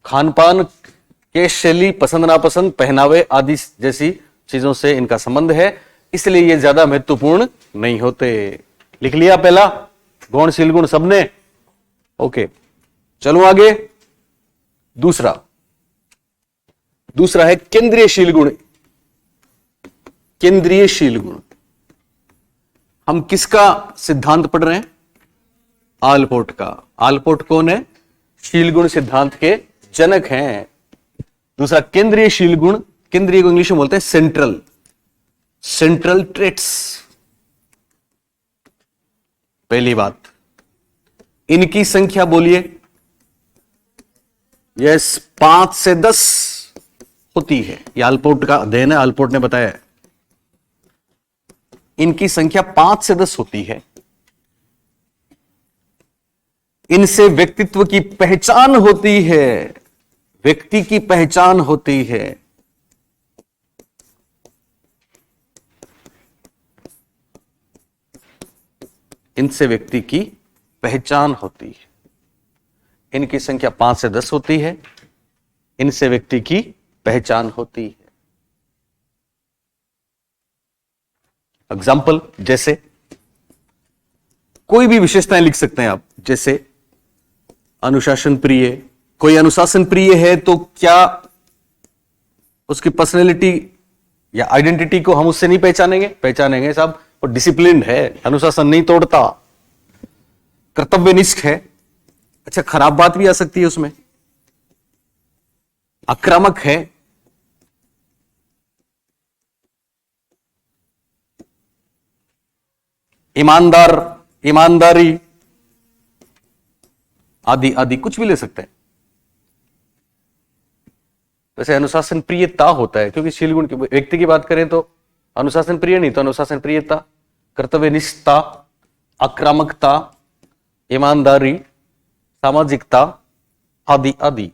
खान पान, केश शैली, पसंद नापसंद, पहनावे आदि जैसी चीजों से इनका संबंध है, इसलिए ये ज्यादा महत्वपूर्ण नहीं होते। लिख लिया पहला गौणशील गुण सबने? ओके, चलो आगे। दूसरा है केंद्रीयशील गुण। केंद्रीयशील गुण हम किसका सिद्धांत पढ़ रहे हैं? आलपोर्ट का। आलपोर्ट कौन है? शील गुण सिद्धांत के जनक हैं। दूसरा केंद्रीयशील गुण, केंद्रीय को इंग्लिश में बोलते हैं सेंट्रल ट्रेट्स। पहली बात, इनकी संख्या बोलिए। यस, 5 से 10 होती है। यह आलपोर्ट का अध्ययन है, आलपोर्ट ने बताया है। इनकी संख्या 5 से 10 होती है। इनसे व्यक्तित्व की पहचान होती है, व्यक्ति की पहचान होती है। इनसे व्यक्ति की पहचान होती है। इनकी संख्या 5 से 10 होती है। इनसे व्यक्ति की पहचान होती है। एग्जाम्पल, जैसे कोई भी विशेषताएं लिख सकते हैं आप। जैसे अनुशासन प्रिय। कोई अनुशासन प्रिय है तो क्या उसकी पर्सनैलिटी या आइडेंटिटी को हम उससे नहीं पहचानेंगे? पहचानेंगे साहब, वो डिसिप्लिन है, अनुशासन नहीं तोड़ता, कर्तव्यनिष्ठ है। अच्छा, खराब बात भी आ सकती है उसमें। आक्रामक है, ईमानदारी आदि आदि कुछ भी ले सकते हैं। वैसे अनुशासन प्रियता होता है, क्योंकि शील गुण के व्यक्ति की बात करें तो अनुशासन प्रिय नहीं, तो अनुशासन प्रियता, कर्तव्यनिष्ठता, आक्रामकता, ईमानदारी, सामाजिकता आदि आदि।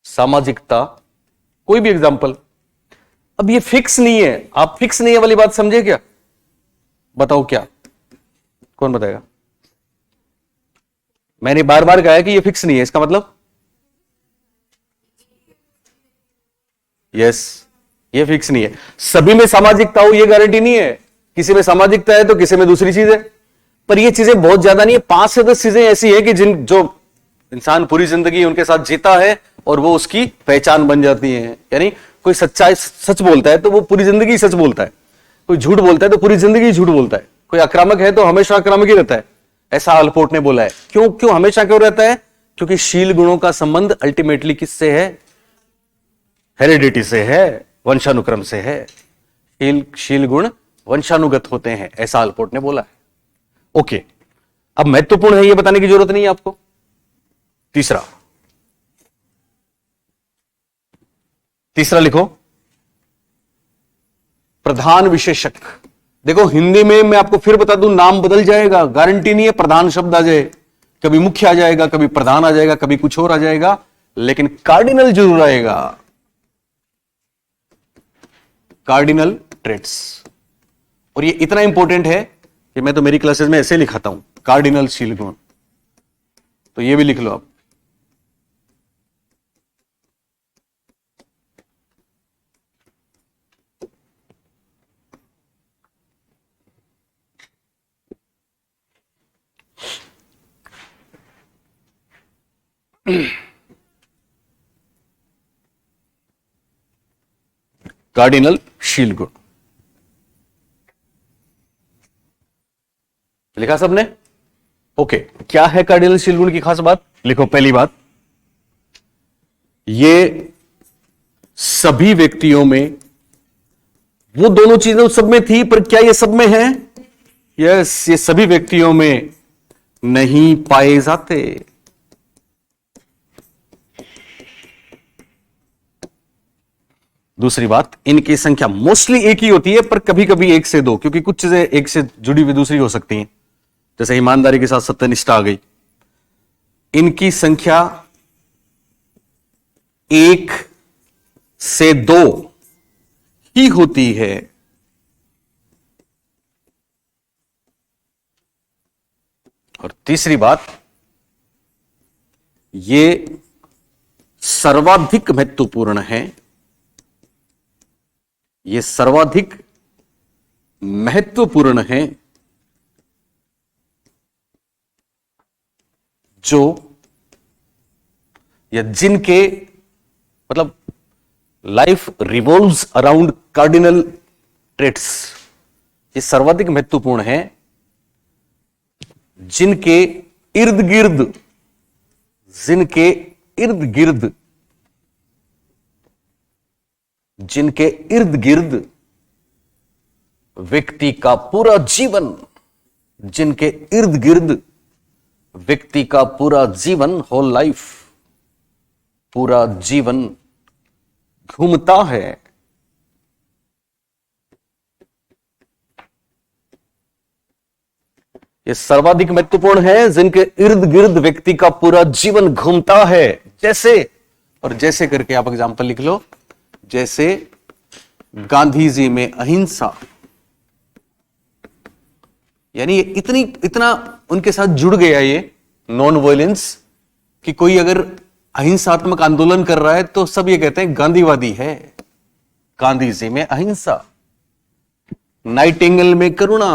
सामाजिकता, कोई भी एग्जाम्पल। अब ये फिक्स नहीं है। आप फिक्स नहीं है वाली बात समझे क्या? बताओ क्या, कौन बताएगा? मैंने बार बार कहा है कि ये फिक्स नहीं है, इसका मतलब यस, ये फिक्स नहीं है। सभी में सामाजिकता हो ये गारंटी नहीं है। किसी में सामाजिकता है तो किसी में दूसरी चीज है। पर ये चीजें बहुत ज्यादा नहीं है। 5 से 10 चीजें ऐसी है कि जो इंसान पूरी जिंदगी उनके साथ जीता है और वो उसकी पहचान बन जाती है। यानी कोई सच बोलता है तो वो पूरी जिंदगी सच बोलता है। कोई झूठ बोलता है तो पूरी जिंदगी झूठ बोलता है। कोई आक्रामक है तो हमेशा आक्रामक ही रहता है। ऐसा आलपोर्ट ने बोला है। क्यों हमेशा क्यों रहता है? क्योंकि शील गुणों का संबंध अल्टीमेटली किससे है? हेरिडिटी से है, वंशानुक्रम से है। शील गुण वंशानुगत होते हैं, ऐसा आलपोर्ट ने बोला है। ओके, अब महत्वपूर्ण है ये बताने की जरूरत नहीं है आपको। तीसरा लिखो, प्रधान विशेषक। देखो हिंदी में मैं आपको फिर बता दूं, नाम बदल जाएगा, गारंटी नहीं है प्रधान शब्द आ जाए। कभी मुख्य आ जाएगा, कभी प्रधान आ जाएगा, कभी कुछ और आ जाएगा, लेकिन कार्डिनल जरूर आएगा। Cardinal traits. और ये इतना इंपॉर्टेंट है कि मैं तो मेरी क्लासेस में ऐसे लिखाता हूं, कार्डिनल शील गुण। तो ये भी लिख लो आप। कार्डिनल शील गुण लिखा सबने? ओके, क्या है कार्डिनल शील गुण की खास बात? लिखो, पहली बात, ये सभी व्यक्तियों में, वो दोनों चीजें सब में थी, पर क्या ये सब में है? यस, ये सभी व्यक्तियों में नहीं पाए जाते। दूसरी बात, इनकी संख्या मोस्टली एक ही होती है, पर कभी कभी एक से दो, क्योंकि कुछ चीजें एक से जुड़ी हुई दूसरी हो सकती हैं, जैसे ईमानदारी के साथ सत्यनिष्ठा आ गई। इनकी संख्या एक से दो ही होती है। और तीसरी बात, ये सर्वाधिक महत्वपूर्ण है। ये सर्वाधिक महत्वपूर्ण है जो, या जिनके, मतलब life revolves around cardinal traits. ये सर्वाधिक महत्वपूर्ण है जिनके इर्द गिर्द, जिनके इर्द गिर्द, जिनके इर्द गिर्द व्यक्ति का पूरा जीवन, जिनके इर्द गिर्द व्यक्ति का पूरा जीवन, होल लाइफ, पूरा जीवन घूमता है। ये सर्वाधिक महत्वपूर्ण है जिनके इर्द गिर्द व्यक्ति का पूरा जीवन घूमता है। जैसे, और जैसे करके आप एग्जांपल लिख लो, जैसे गांधी जी में अहिंसा, यानी ये इतना उनके साथ जुड़ गया ये नॉन वायलेंस, कि कोई अगर अहिंसात्मक आंदोलन कर रहा है तो सब ये कहते हैं गांधीवादी है। गांधी जी में अहिंसा, नाइटिंगेल में करुणा,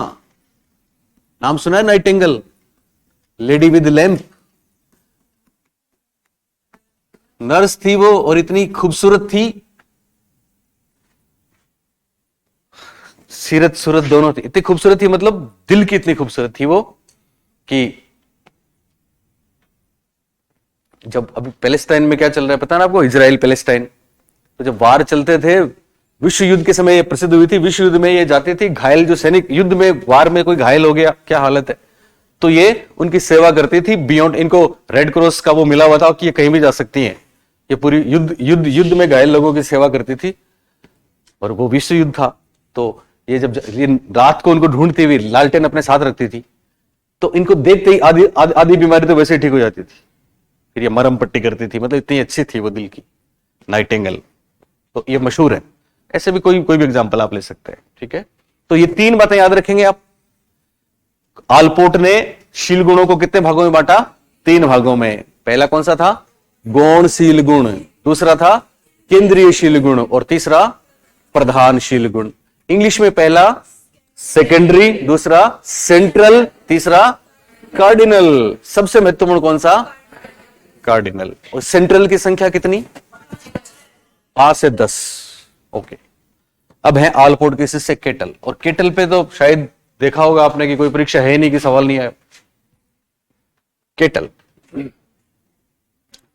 नाम सुना है Nightingale, lady with lamp, nurse थी वो और इतनी खूबसूरत थी, सीरत सूरत दोनों थी, इतनी खूबसूरत थी, मतलब दिल की इतनी खूबसूरत थी वो, कि जब अभी पैलेस्टाइन में क्या चल रहा है पता है ना आपको, इजराइल पैलेस्टाइन, तो जब वार चलते थे, विश्व युद्ध के समय ये प्रसिद्ध हुई थी, विश्व युद्ध में ये जाती थी, घायल जो सैनिक, युद्ध में वार में कोई घायल हो गया, क्या हालत है, तो ये उनकी सेवा करती थी बियॉन्ड, इनको रेड क्रॉस का वो मिला हुआ था कि ये कहीं भी जा सकती हैं, ये पूरी युद्ध में घायल लोगों की सेवा करती थी, और वो विश्व युद्ध था। तो ये जब ये रात को उनको ढूंढती हुई लालटेन अपने साथ रखती थी, तो इनको देखते ही आधी बीमारी तो वैसे ही ठीक हो जाती थी, फिर ये मरहम पट्टी करती थी, मतलब इतनी अच्छी थी वो दिल की, नाइटिंगेल। तो ये मशहूर है, ऐसे भी कोई भी एग्जांपल आप ले सकते हैं, ठीक है। तो ये तीन बातें याद रखेंगे आप। आलपोर्ट ने शील गुणों को कितने भागों में बांटा? 3 भागों में। पहला कौन सा था? गौण शील गुण, दूसरा था केंद्रीय शील गुण, और तीसरा प्रधान शील गुण। इंग्लिश में पहला सेकेंडरी, दूसरा सेंट्रल, तीसरा कार्डिनल। सबसे महत्वपूर्ण कौन सा? कार्डिनल। और सेंट्रल की संख्या कितनी? 5 से 10। ओके, अब है आलपोर्ट के शिष्य केटल, और केटल पे तो शायद देखा होगा आपने कि कोई परीक्षा है नहीं कि सवाल नहीं आया। केटल,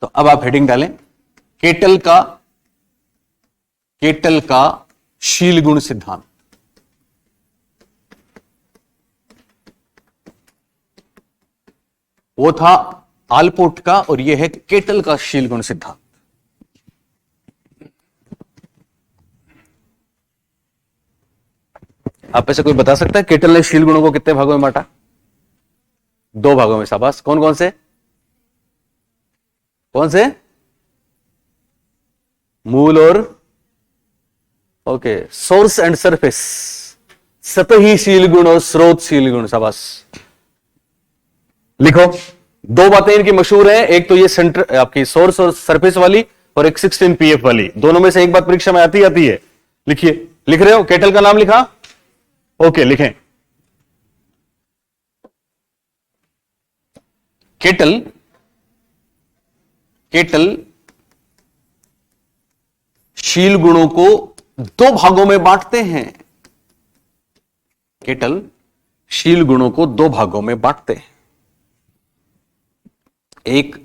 तो अब आप हेडिंग डालें, केटल का शील गुण सिद्धांत। वो था आलपोर्ट का, और यह है केटल का शील गुण सिद्धांत। आप ऐसे कोई बता सकता है केटल ने शील गुणों को कितने भागों में बांटा? 2 भागों में। शाबाश। कौन कौन से? कौन से? मूल और ओके, सोर्स एंड सरफेस, सतही शील गुण और स्रोत शील गुण। शाबाश, लिखो। 2 बातें इनकी मशहूर हैं, एक तो ये सेंटर आपकी सोर्स और सरफेस वाली, और एक 16 पीएफ वाली। दोनों में से एक बात परीक्षा में आती है। लिखिए, लिख रहे हो? केटल का नाम लिखा? ओके, लिखें। केटल केटल शील गुणों को दो भागों में बांटते हैं। केटल शील गुणों को दो भागों में बांटते हैं। एक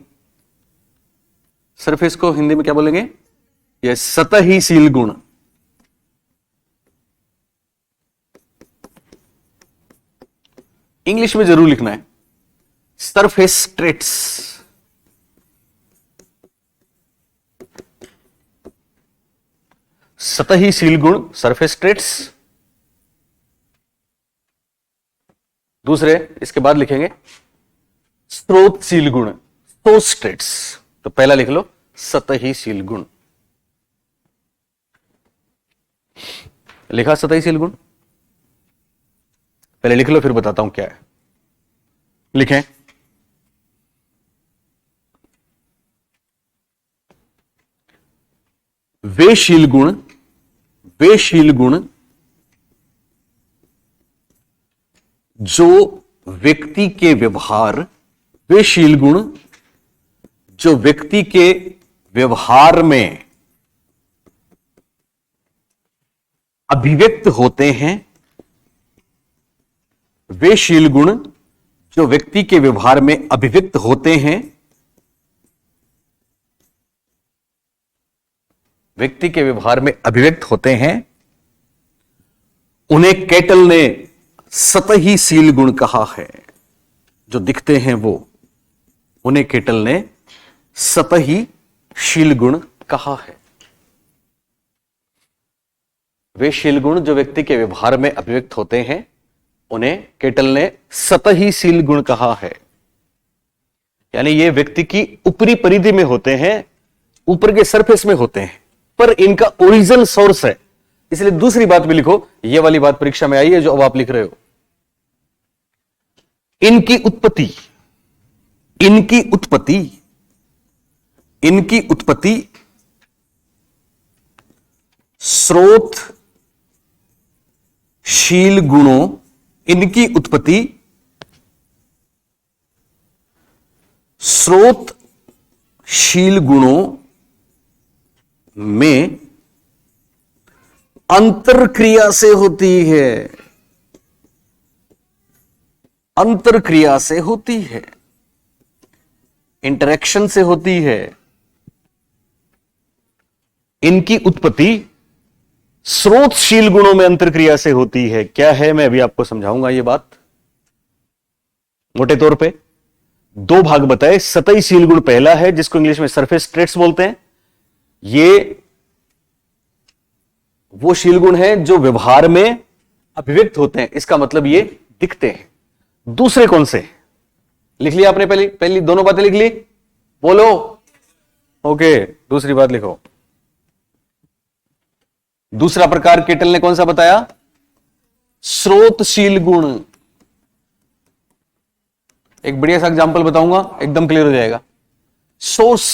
सरफेस को हिंदी में क्या बोलेंगे? यह सतही शील गुण। इंग्लिश में जरूर लिखना है, सरफेस ट्रेट्स। सतही शील गुण, सरफेस ट्रेट्स। दूसरे इसके बाद लिखेंगे स्रोतशील गुण, सोर्स ट्रेट्स। तो पहला लिख लो सतही शील गुण। लिखा सतही शील गुण? पहले लिख लो फिर बताता हूं क्या है। लिखें वे शील गुण जो व्यक्ति के व्यवहार, वे शील गुण जो व्यक्ति के व्यवहार में अभिव्यक्त होते हैं। वे शील गुण जो व्यक्ति के व्यवहार में अभिव्यक्त होते हैं, व्यक्ति के व्यवहार में अभिव्यक्त होते हैं, उन्हें केटल ने सतही शील गुण कहा है। जो दिखते हैं वो, उन्हें केटल ने सतही शील गुण कहा है। वे शील गुण जो व्यक्ति के व्यवहार में अभिव्यक्त होते हैं, उन्हें केटल ने सतही शील गुण कहा है। यानी ये व्यक्ति की ऊपरी परिधि में होते हैं, ऊपर के सरफेस में होते हैं, पर इनका ओरिजिनल सोर्स है। इसलिए दूसरी बात भी लिखो, ये वाली बात परीक्षा में आई है जो अब आप लिख रहे हो। इनकी उत्पत्ति स्रोतशील गुणों, इनकी उत्पत्ति स्रोतशील गुणों में अंतरक्रिया से होती है। अंतरक्रिया से होती है, इंटरेक्शन से होती है। इनकी उत्पत्ति स्रोतशील गुणों में अंतरक्रिया से होती है। क्या है, मैं अभी आपको समझाऊंगा ये बात। मोटे तौर पे दो भाग बताए। सतही शील गुण पहला है, जिसको इंग्लिश में सरफेस ट्रेट्स बोलते हैं। ये वो शील गुण है जो व्यवहार में अभिव्यक्त होते हैं, इसका मतलब ये दिखते हैं। दूसरे कौन से लिख लिया आपने? पहली दोनों बातें लिख ली, बोलो। ओके, दूसरी बात लिखो। दूसरा प्रकार केटल ने कौन सा बताया? स्रोतशील गुण। एक बढ़िया सा एग्जांपल बताऊंगा, एकदम क्लियर हो जाएगा। Source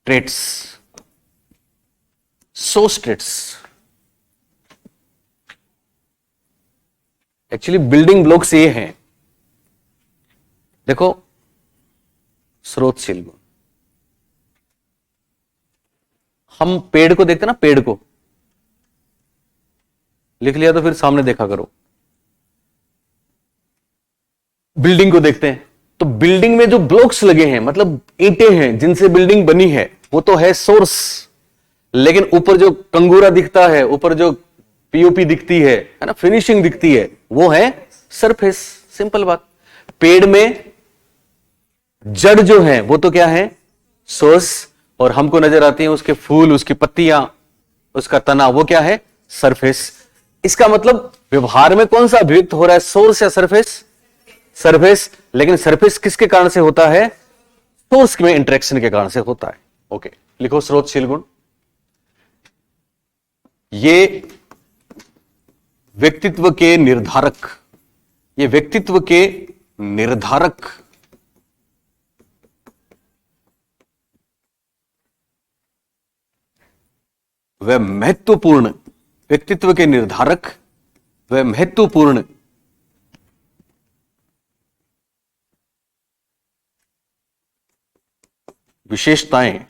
traits, source traits actually building blocks ये हैं। देखो, स्रोतशील गुण, हम पेड़ को देखते ना, पेड़ को लिख लिया तो फिर सामने देखा करो। बिल्डिंग को देखते हैं तो बिल्डिंग में जो ब्लॉक्स लगे हैं, मतलब ईंटें हैं जिनसे बिल्डिंग बनी है, वो तो है सोर्स। लेकिन ऊपर जो कंगूरा दिखता है, ऊपर जो पीओपी दिखती है ना, फिनिशिंग दिखती है, वो है सरफेस। सिंपल बात। पेड़ में जड़ जो है वो तो क्या है? सोर्स। और हमको नजर आती है उसके फूल, उसकी पत्तियां, उसका तना, वो क्या है? सरफेस। इसका मतलब व्यवहार में कौन सा अभिव्यक्त हो रहा है, सोर्स या सरफेस? सरफेस। लेकिन सरफेस किसके कारण से होता है? सोर्स में इंटरेक्शन के कारण से होता है। ओके, लिखो स्रोतशील गुण। ये व्यक्तित्व के निर्धारक, ये व्यक्तित्व के निर्धारक व महत्वपूर्ण, व्यक्तित्व के निर्धारक व महत्वपूर्ण विशेषताएं,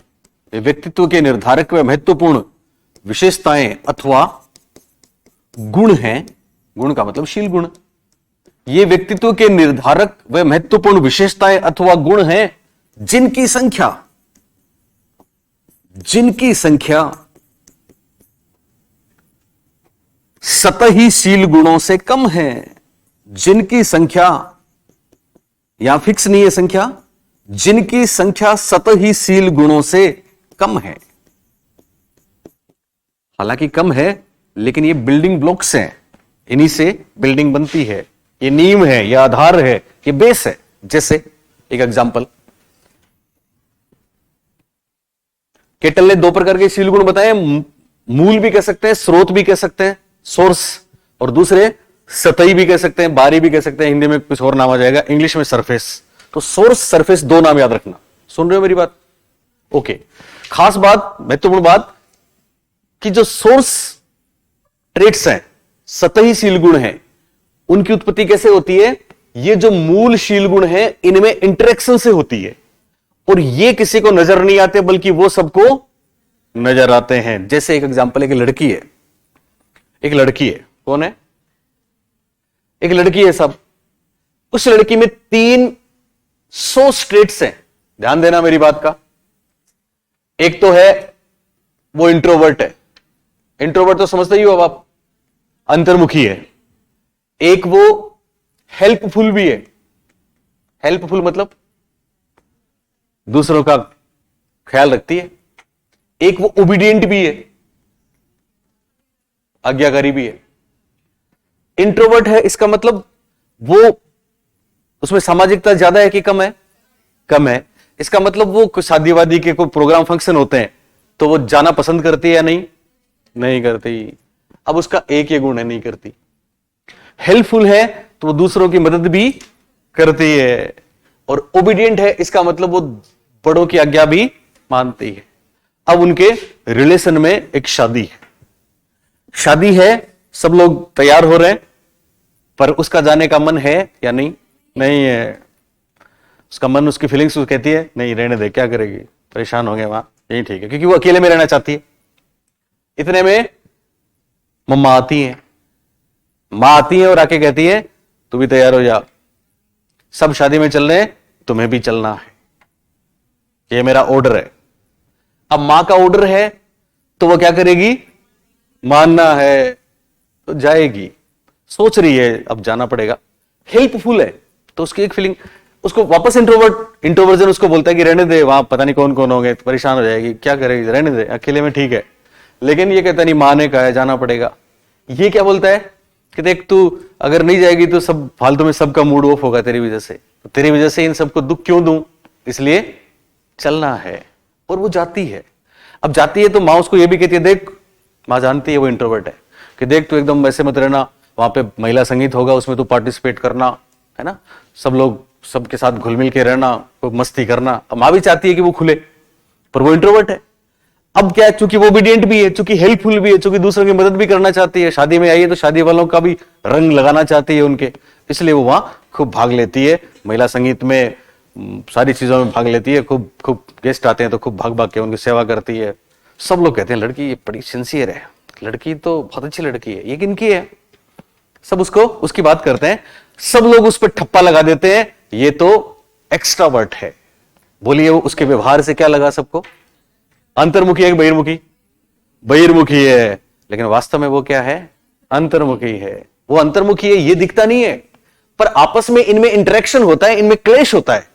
ये व्यक्तित्व के निर्धारक व महत्वपूर्ण विशेषताएं अथवा गुण हैं। गुण का मतलब शील गुण। ये व्यक्तित्व के निर्धारक व महत्वपूर्ण विशेषताएं अथवा गुण हैं जिनकी संख्या सतही शील गुणों से कम है। जिनकी संख्या, यहां फिक्स नहीं है संख्या, जिनकी संख्या सतही शील गुणों से कम है। हालांकि कम है, लेकिन ये बिल्डिंग ब्लॉक्स हैं, इन्हीं से बिल्डिंग बनती है। ये नींव है, ये आधार है, ये बेस है। जैसे एक एग्जांपल, केटल ने दो प्रकार के शील गुण बताए, मूल भी कह सकते हैं, स्रोत भी कह सकते हैं, सोर्स, और दूसरे सतही भी कह सकते हैं, बाहरी भी कह सकते हैं। हिंदी में कुछ और नाम आ जाएगा, इंग्लिश में सरफेस। तो सोर्स, सरफेस, दो नाम याद रखना। सुन रहे हो मेरी बात? ओके। खास बात, महत्वपूर्ण बात, कि जो सोर्स ट्रेट्स हैं, सतही शील गुण हैं, उनकी उत्पत्ति कैसे होती है? ये जो मूल शील गुण हैं, इनमें इंटरेक्शन से होती है, और ये किसी को नजर नहीं आते, बल्कि वो सबको नजर आते हैं। जैसे एक एग्जांपल, एक लड़की है, कौन है? एक लड़की है सब। उस लड़की में 300 स्ट्रेट्स हैं। ध्यान देना मेरी बात का। एक तो है वो इंट्रोवर्ट है। इंट्रोवर्ट तो समझते ही हो अब आप, अंतर्मुखी है। एक वो हेल्पफुल भी है। हेल्पफुल मतलब दूसरों का ख्याल रखती है। एक वो ओबीडिएंट भी है, आज्ञाकारी भी है। इंट्रोवर्ट है, इसका मतलब वो, उसमें सामाजिकता ज्यादा है कि कम है? कम है। इसका मतलब वो शादी वादी के कोई प्रोग्राम फंक्शन होते हैं तो वो जाना पसंद करती है या नहीं? नहीं करती। अब उसका एक ये गुण है, नहीं करती। हेल्पफुल है तो वो दूसरों की मदद भी करती है। और ओबीडिएंट है, इसका मतलब वो बड़ों की आज्ञा भी मानती है। अब उनके रिलेशन में एक शादी है, सब लोग तैयार हो रहे हैं, पर उसका जाने का मन है या नहीं? नहीं है। उसका मन, उसकी फीलिंग्स कहती है नहीं, रहने दे, क्या करेगी, परेशान हो गए वहां, यही ठीक है, क्योंकि वो अकेले में रहना चाहती है। इतने में मम्मा आती है और आके कहती है तू भी तैयार हो जा, सब शादी में चल रहे हैं, तुम्हें भी चलना है, ये मेरा ऑर्डर है। अब मां का ऑर्डर है तो वो क्या करेगी? मानना है तो जाएगी। सोच रही है अब जाना पड़ेगा। हेल्पफुल है तो उसकी एक फीलिंग, उसको वापस इंट्रोवर्जन उसको बोलता है कि रहने दे, वहां पता नहीं कौन कौन होंगे, परेशान हो जाएगी, क्या करेगी, रहने दे, अकेले में ठीक है। लेकिन ये कहता नहीं, मां ने कहा है जाना पड़ेगा। ये क्या बोलता है कि देख, तू अगर नहीं जाएगी तो सब फालतू में सबका मूड ऑफ होगा तेरी वजह से, तो तेरी वजह से इन सबको दुख क्यों दूं, इसलिए चलना है। और वो जाती है। अब जाती है तो मां उसको ये भी कहती है, देख, मां जानती है वो इंट्रोवर्ट है, कि देख तू एकदम वैसे मत रहना, वहां पे महिला संगीत होगा, उसमें तू पार्टिसिपेट करना, है ना, सब लोग सबके साथ घुल मिल के रहना, कोई मस्ती करना। अब मां भी चाहती है कि वो खुले, पर वो इंट्रोवर्ट है। अब क्या है, चूंकि वो ओबीडिएंट भी है, चूंकि हेल्पफुल भी है, चूंकि दूसरों की मदद भी करना चाहती है, शादी में आई है तो शादी वालों का भी रंग लगाना चाहती है उनके, इसलिए वो वहां खूब भाग लेती है, महिला संगीत में सारी चीजों में भाग लेती है। खूब खूब गेस्ट आते हैं तो खूब भाग भाग के उनकी सेवा करती है। सब लोग कहते हैं लड़की ये बड़ी सिंसियर है, लड़की तो बहुत अच्छी लड़की है, ये किनकी है? सब उसको उसकी बात करते हैं। सब लोग उस पर ठप्पा लगा देते हैं, ये तो एक्स्ट्रावर्ट है। बोलिए वो उसके व्यवहार से क्या लगा सबको? अंतर्मुखी है कि बहिर्मुखी? बहिर्मुखी है, लेकिन वास्तव में वो क्या है? अंतर्मुखी है। वो अंतर्मुखी है ये दिखता नहीं है, पर आपस में इनमें इंटरेक्शन होता है, इनमें क्लेश होता है।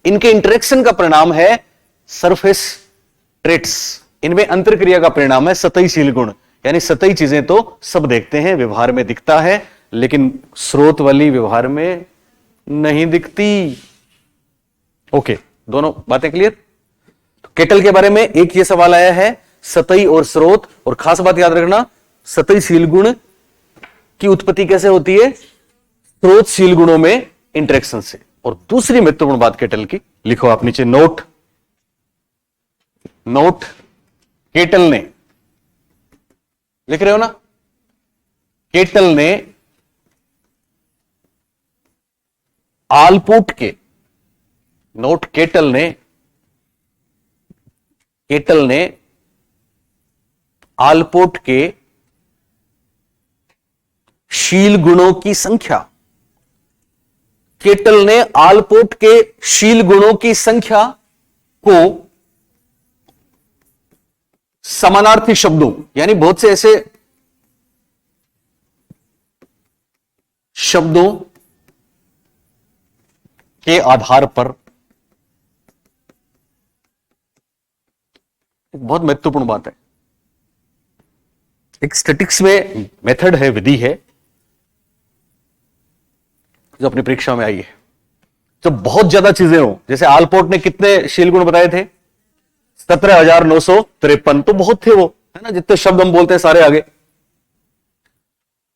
इनके इंटरेक्शन का परिणाम है सरफेस ट्रेट्स, इनमें अंतरक्रिया का परिणाम है सतहीशील गुण। यानी सतही चीजें तो सब देखते हैं, व्यवहार में दिखता है, लेकिन स्रोत वाली व्यवहार में नहीं दिखती। ओके, दोनों बातें क्लियर? तो केटल के बारे में एक ये सवाल आया है, सतही और स्रोत, और खास बात याद रखना, सतहीशील गुण की उत्पत्ति कैसे होती है? स्रोतशील गुणों में इंटरेक्शन से। और दूसरी महत्वपूर्ण बात केटल की, लिखो आप नीचे नोट, केटल ने, लिख रहे हो ना? केटल ने आलपुट के, नोट केटल ने केटल ने आलपोर्ट के शील गुणों की संख्या, केटल ने आलपोर्ट के शील गुणों की संख्या को समानार्थी शब्दों, यानी बहुत से ऐसे शब्दों के आधार पर, एक बहुत महत्वपूर्ण बात है, एक स्टैटिक्स में मेथड है, विधि है जो अपनी परीक्षा में आई है। जब बहुत ज्यादा चीजें हो, जैसे आलपोर्ट ने कितने शील गुण बताए थे? 17,953, तो बहुत थे वो, है ना, जितने शब्द हम बोलते हैं सारे आगे।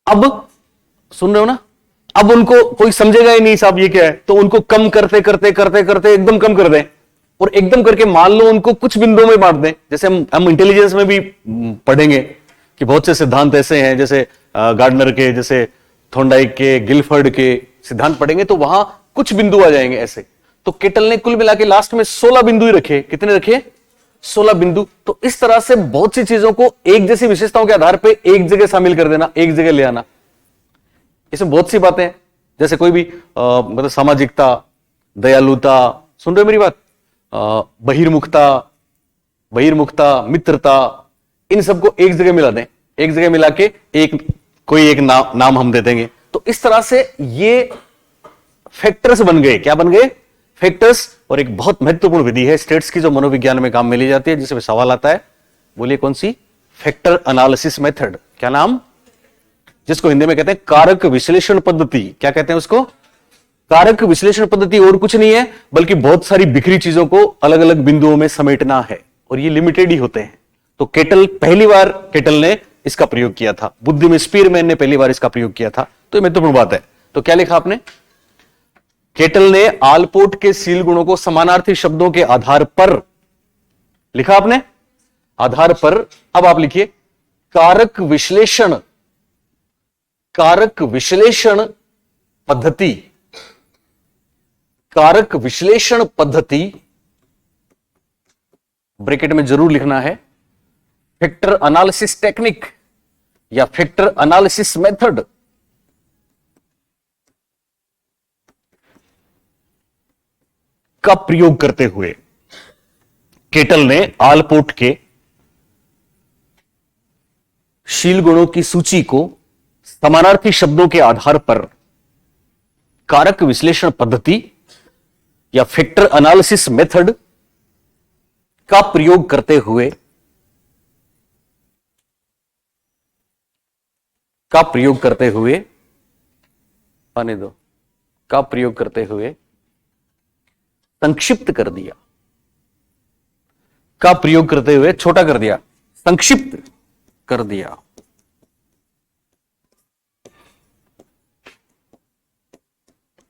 अब सुन रहे हो ना, अब उनको कोई समझेगा ही नहीं साहब ये क्या है, तो उनको कम करते करते करते करते एकदम कम कर दें, और एकदम करके मान लो उनको कुछ बिंदुओं में बांट दें। जैसे हम इंटेलिजेंस में भी पढ़ेंगे कि बहुत से सिद्धांत ऐसे हैं, जैसे गार्डनर के, जैसे थॉर्नडाइक के, गिलफर्ड के सिद्धांत पढ़ेंगे तो वहां कुछ बिंदु आ जाएंगे ऐसे। तो केटल ने कुल मिला के लास्ट में 16 बिंदु ही रखे। कितने रखे? 16 बिंदु। तो इस तरह से बहुत सी चीजों को एक जैसी विशेषताओं के आधार पर एक जगह शामिल कर देना, एक जगह ले आना। इसमें बहुत सी बातें, जैसे कोई भी मतलब सामाजिकता, दयालुता, सुन रहे हो मेरी बात, बहिर्मुखता, मित्रता, इन सबको एक जगह मिला दें, एक जगह मिला के कोई एक नाम हम दे देंगे। तो इस तरह से ये फैक्टर्स बन गए। क्या बन गए? फैक्टर्स। और एक बहुत महत्वपूर्ण विधि है स्टेट्स की, जो मनोविज्ञान में काम में ली जाती है, जिसमें सवाल आता है, बोलिए कौन सी? Factor analysis method. क्या नाम? जिसको हिंदी में कहते हैं कारक विश्लेषण पद्धति। क्या कहते हैं उसको? कारक विश्लेषण पद्धति और कुछ नहीं है बल्कि बहुत सारी बिखरी चीजों को अलग अलग बिंदुओं में समेटना है, और ये लिमिटेड ही होते हैं। तो पहली बार केटल ने इसका प्रयोग किया था, बुद्धि में स्पीरमैन ने पहली बार इसका प्रयोग किया था। तो ये महत्वपूर्ण बात है। तो क्या लिखा आपने? केटल ने आलपोर्ट के शील गुणों को समानार्थी शब्दों के आधार पर लिखा आपने, आधार पर। अब आप लिखिए कारक विश्लेषण पद्धति, कारक विश्लेषण पद्धति, ब्रैकेट में जरूर लिखना है, फैक्टर एनालिसिस टेक्निक या फैक्टर एनालिसिस मेथड का प्रयोग करते हुए केटल ने आलपोर्ट के शील गुणों की सूची को समानार्थी शब्दों के आधार पर कारक विश्लेषण पद्धति या फैक्टर एनालिसिस मेथड का प्रयोग करते हुए आने दो, का प्रयोग करते हुए संक्षिप्त कर दिया, का प्रयोग करते हुए छोटा कर दिया, संक्षिप्त कर दिया।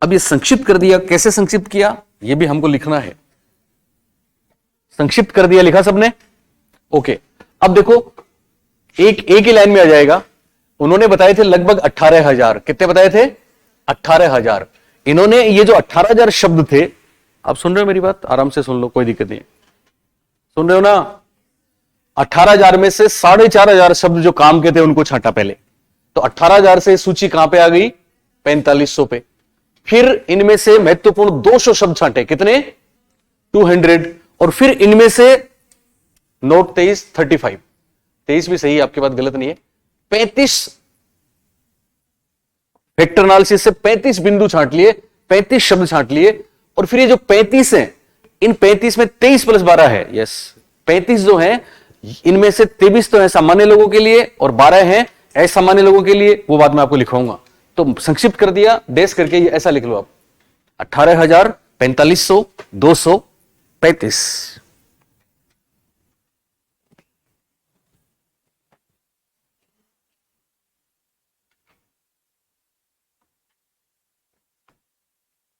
अब ये संक्षिप्त कर दिया, कैसे संक्षिप्त किया ये भी हमको लिखना है। संक्षिप्त कर दिया लिखा सबने? ओके। अब देखो एक ही लाइन में आ जाएगा। उन्होंने बताए थे लगभग 18,000। कितने बताए थे? 18,000। इन्होंने ये जो 18,000 शब्द थे, आप सुन रहे हो मेरी बात? आराम से सुन लो, कोई दिक्कत नहीं। सुन रहे हो ना? 18,000 में से 4,500 शब्द जो काम के थे उनको छांटा पहले। तो 18,000 से सूची कहां पे आ गई? 4500 पे। फिर इनमें से महत्वपूर्ण 200 शब्द छांटे। कितने? 200। और फिर इनमें से नोट 23 भी सही है, आपकी बात गलत नहीं है। 35 फैक्टर एनालिसिस से 35 बिंदु छांट लिए, 35 शब्द छांट लिए। और फिर ये जो 35 हैं, इन 35 में 23 + 12 है। यस, 35 जो है इनमें से 23 तो है सामान्य लोगों के लिए और 12 हैं असामान्य लोगों के लिए। वो बात मैं आपको लिखवाऊंगा। तो संक्षिप्त कर दिया, डेस करके ये ऐसा लिख लो आप, 18,000, 4500, 200, 35।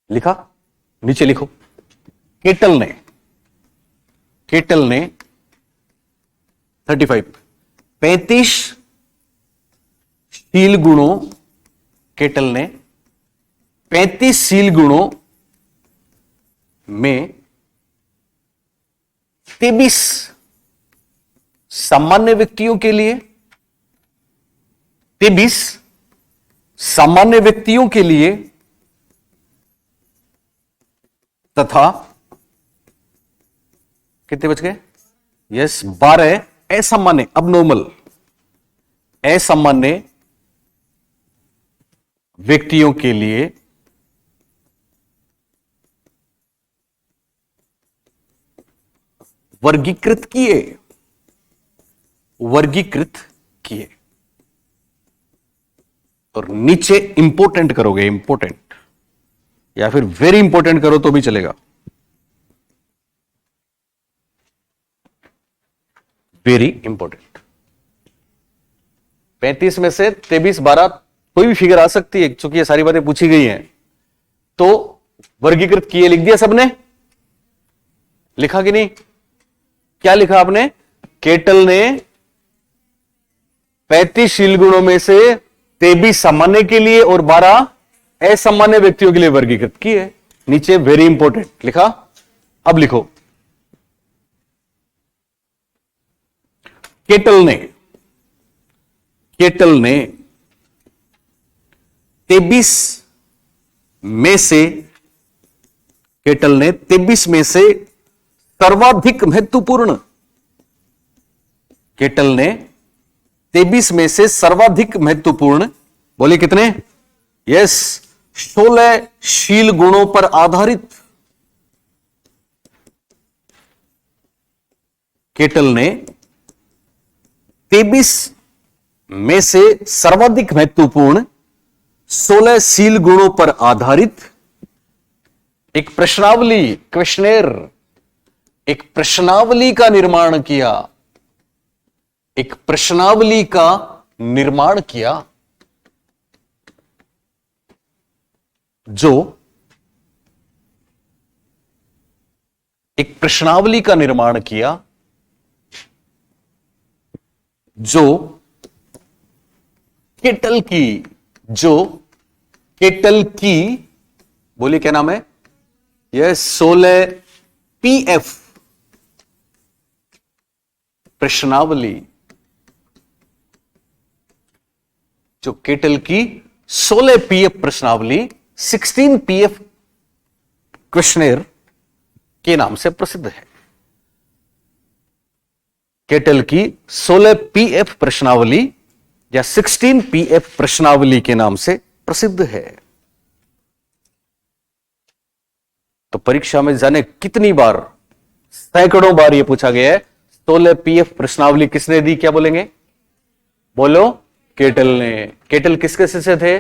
लिखा? नीचे लिखो। केटल ने 35 शील गुणों, केटल ने 35 शील गुणों में 23 सामान्य व्यक्तियों के लिए, 23 सामान्य व्यक्तियों के लिए तथा कितने बच गए? यस, 12 असामान्य अबनॉर्मल असामान्य व्यक्तियों के लिए वर्गीकृत किए और नीचे इंपोर्टेंट करोगे, इंपोर्टेंट या फिर वेरी इंपोर्टेंट करो तो भी चलेगा। Very important. 35 में से 23, 12 कोई भी फिगर आ सकती है, क्योंकि ये सारी बातें पूछी गई हैं। तो वर्गीकृत किए लिख दिया सबने, लिखा कि नहीं? क्या लिखा आपने? केटल ने 35 शील गुणों में से 23 सामान्य के लिए और 12 असामान्य व्यक्तियों के लिए वर्गीकृत किए। नीचे वेरी इंपोर्टेंट लिखा। अब लिखो, केटल ने 23 में से सर्वाधिक महत्वपूर्ण, केटल ने 23 में से सर्वाधिक महत्वपूर्ण, बोले कितने? यस, 16 शील गुणों पर आधारित, केटल ने 23 में से सर्वाधिक महत्वपूर्ण 16 शील गुणों पर आधारित एक प्रश्नावली, क्वेश्चनेयर, एक प्रश्नावली का निर्माण किया, एक प्रश्नावली का निर्माण किया जो एक प्रश्नावली का निर्माण किया जो केटल की बोलिए क्या नाम है? यह 16 पीएफ प्रश्नावली, जो केटल की 16 पीएफ प्रश्नावली, 16 पीएफ क्वेश्चनेयर के नाम से प्रसिद्ध है। केटल की 16 पीएफ प्रश्नावली या 16 पीएफ प्रश्नावली के नाम से प्रसिद्ध है। तो परीक्षा में जाने कितनी बार, सैकड़ों बार यह पूछा गया है 16 पीएफ प्रश्नावली किसने दी? क्या बोलेंगे? बोलो, केटल ने। केटल किसके शिष्य थे?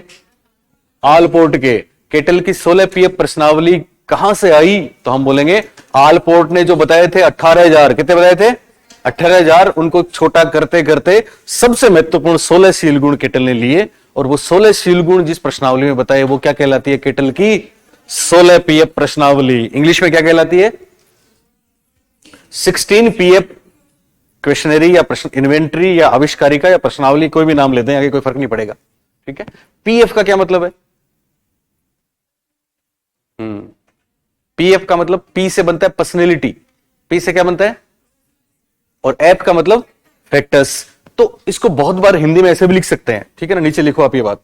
आलपोर्ट के। केटल की 16 पीएफ प्रश्नावली कहां से आई? तो हम बोलेंगे आलपोर्ट ने जो बताए थे 18,000, कितने बताए थे? 18,000। उनको छोटा करते करते सबसे महत्वपूर्ण 16 शील गुण केटल ने लिए, और वो 16 शील गुण जिस प्रश्नावली में बताए वो क्या कहलाती है? केटल की 16 पीएफ प्रश्नावली। इंग्लिश में क्या कहलाती है? 16 पीएफ क्वेश्चनरी या प्रश्न इन्वेंटरी या आविष्कारिका या प्रश्नावली, कोई भी नाम लेते हैं, आगे कोई फर्क नहीं पड़ेगा। ठीक है। पीएफ का क्या मतलब है? पीएफ का मतलब पी से बनता है पर्सनैलिटी, पी से क्या बनता है, और एफ का मतलब फैक्टर्स। तो इसको बहुत बार हिंदी में ऐसे भी लिख सकते हैं, ठीक है ना। नीचे लिखो आप ये बात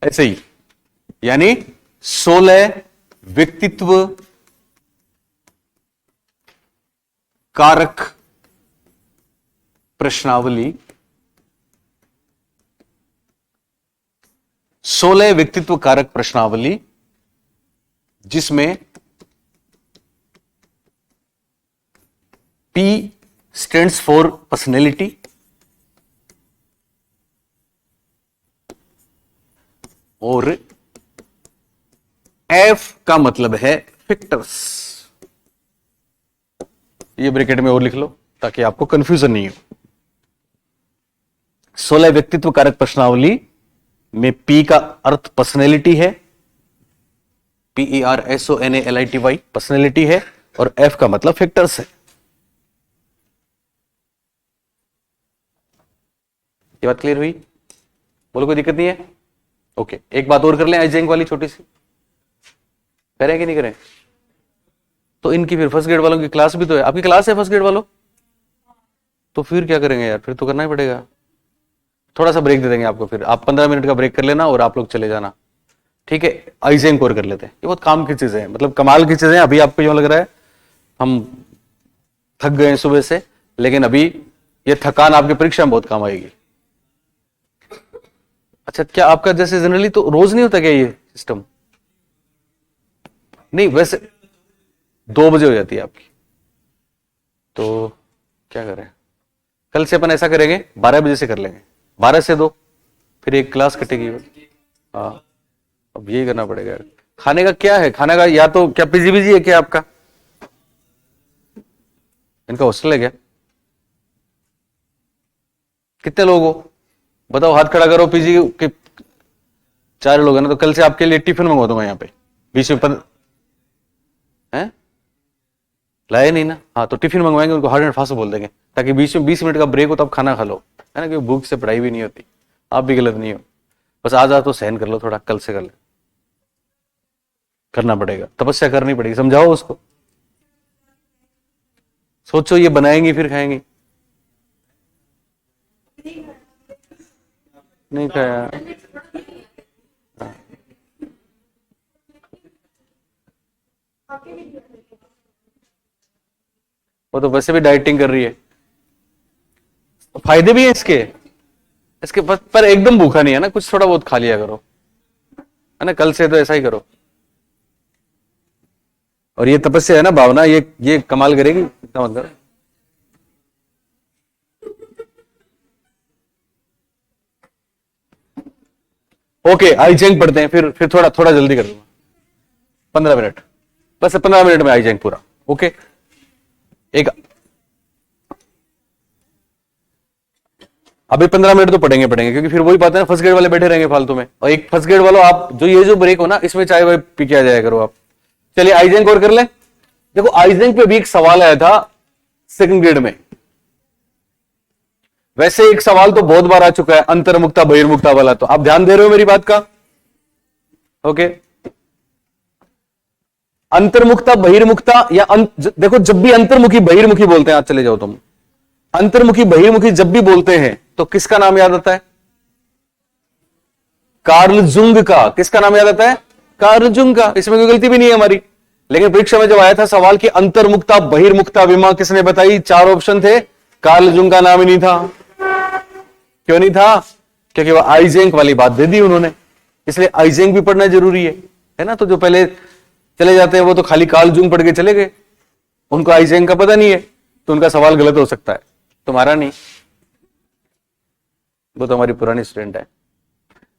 ऐसे ही, यानी 16 व्यक्तित्व कारक प्रश्नावली, 16 व्यक्तित्व कारक प्रश्नावली जिसमें P स्टैंड्स फॉर पर्सनैलिटी, और F का मतलब है फैक्टर्स। ये ब्रैकेट में और लिख लो ताकि आपको कंफ्यूजन नहीं हो। 16 व्यक्तित्व कारक प्रश्नावली में P का अर्थ पर्सनैलिटी है, PERSONALITY पर्सनैलिटी है, और F का मतलब फैक्टर्स है। ये बात क्लियर हुई? बोलो, कोई दिक्कत नहीं है? ओके। एक बात और कर लें, आइजेंग वाली छोटी सी, करें कि नहीं करें? तो इनकी फिर फर्स्ट ग्रेड वालों की क्लास भी तो है। आपकी क्लास है फर्स्ट ग्रेड वालों? तो फिर क्या करेंगे यार, फिर तो करना ही पड़ेगा। थोड़ा सा ब्रेक दे देंगे आपको, फिर आप 15 मिनट का ब्रेक कर लेना और आप लोग चले जाना, ठीक है। आइजेंक और कर लेते हैं, ये बहुत काम की चीजें हैं, मतलब कमाल की चीजें हैं। अभी आपको यूं लग रहा है हम थक गए हैं सुबह से, लेकिन अभी ये थकान आपकी परीक्षा में बहुत काम आएगी। अच्छा, क्या आपका जैसे जनरली तो रोज नहीं होता क्या ये सिस्टम? नहीं, वैसे 2 बजे हो जाती है आपकी, तो क्या करें, कल से अपन ऐसा करेंगे 12 बजे से कर लेंगे, 12 से 2, फिर एक क्लास कटेगी। हाँ, अब यही करना पड़ेगा यार। खाने का क्या है, खाने का या तो क्या पीजी है क्या आपका? इनका हॉस्टल है क्या? कितने लोग हो बताओ, हाथ खड़ा करो। पीजी के 4 लोग हैं ना, तो कल से आपके लिए टिफिन मंगवा दूंगा यहाँ पे, बीच में हैं लाए नहीं ना, हाँ तो टिफिन मंगवाएंगे, उनको हार्ड एंड फास्ट बोल देंगे, ताकि बीच में 20 मिनट का ब्रेक हो तब खाना खा लो, है ना, क्योंकि भूख से पढ़ाई भी नहीं होती। आप भी गलत नहीं हो, बस आज तो सहन कर लो थोड़ा, कल से कर ले, करना पड़ेगा, तपस्या करनी पड़ेगी, समझाओ उसको। सोचो ये बनाएंगी फिर खाएंगी। नहीं खाया। हाँ। वो तो वैसे भी डाइटिंग कर रही है, फायदे भी है इसके, इसके पर एकदम भूखा नहीं है ना, कुछ थोड़ा बहुत खा लिया करो, है ना, कल से तो ऐसा ही करो। और ये तपस्या है ना भावना, ये कमाल करेगी, इतना मत करो। ओके, आई जंग पढ़ते हैं, फिर थोड़ा थोड़ा जल्दी कर दूंगा, 15 मिनट, बस 15 मिनट में आई जंग पूरा। ओके, एक अभी 15 मिनट तो पढ़ेंगे क्योंकि फिर वही बात है ना, फर्स्ट ग्रेड वाले बैठे रहेंगे फालतू में, और एक फर्स्ट ग्रेड वालों आप जो ये जो ब्रेक हो ना, इसमें चाय वाय पी के आ जाया करो आप। चलिए आइजेंक और कर ले। देखो आइजेंक पे भी एक सवाल आया था सेकंड ग्रेड में, वैसे एक सवाल तो बहुत बार आ चुका है, अंतर्मुक्ता बहिर्मुक्ता वाला, तो आप ध्यान दे रहे हो मेरी बात का? ओके, अंतर्मुक्ता बहिर्मुक्ता या देखो जब भी अंतर्मुखी बहिर्मुखी बोलते हैं, आज चले जाओ तुम, अंतर्मुखी बहिर्मुखी जब भी बोलते हैं तो किसका नाम याद आता है? कार्ल जुंग का। किसका नाम याद आता है? कार्ल जुंग का। इसमें कोई गलती भी नहीं है हमारी। लेकिन परीक्षा में जब आया था सवाल कि अंतर्मुक्ता बहिर्मुक्ता विमा किसने बताई, 4 ऑप्शन थे, कार्ल जुंग का नाम ही नहीं था। क्यों नहीं था? क्योंकि वो आइजेंक वाली बात दे दी उन्होंने, इसलिए आइजेंक भी पढ़ना जरूरी है ना। तो जो पहले चले जाते हैं वो तो खाली कार्ल जुंग पढ़ के चले गए, उनको आइजेंक का पता नहीं है, तो उनका सवाल गलत हो सकता है, तुम्हारा नहीं, वो तो हमारी पुरानी स्टूडेंट है।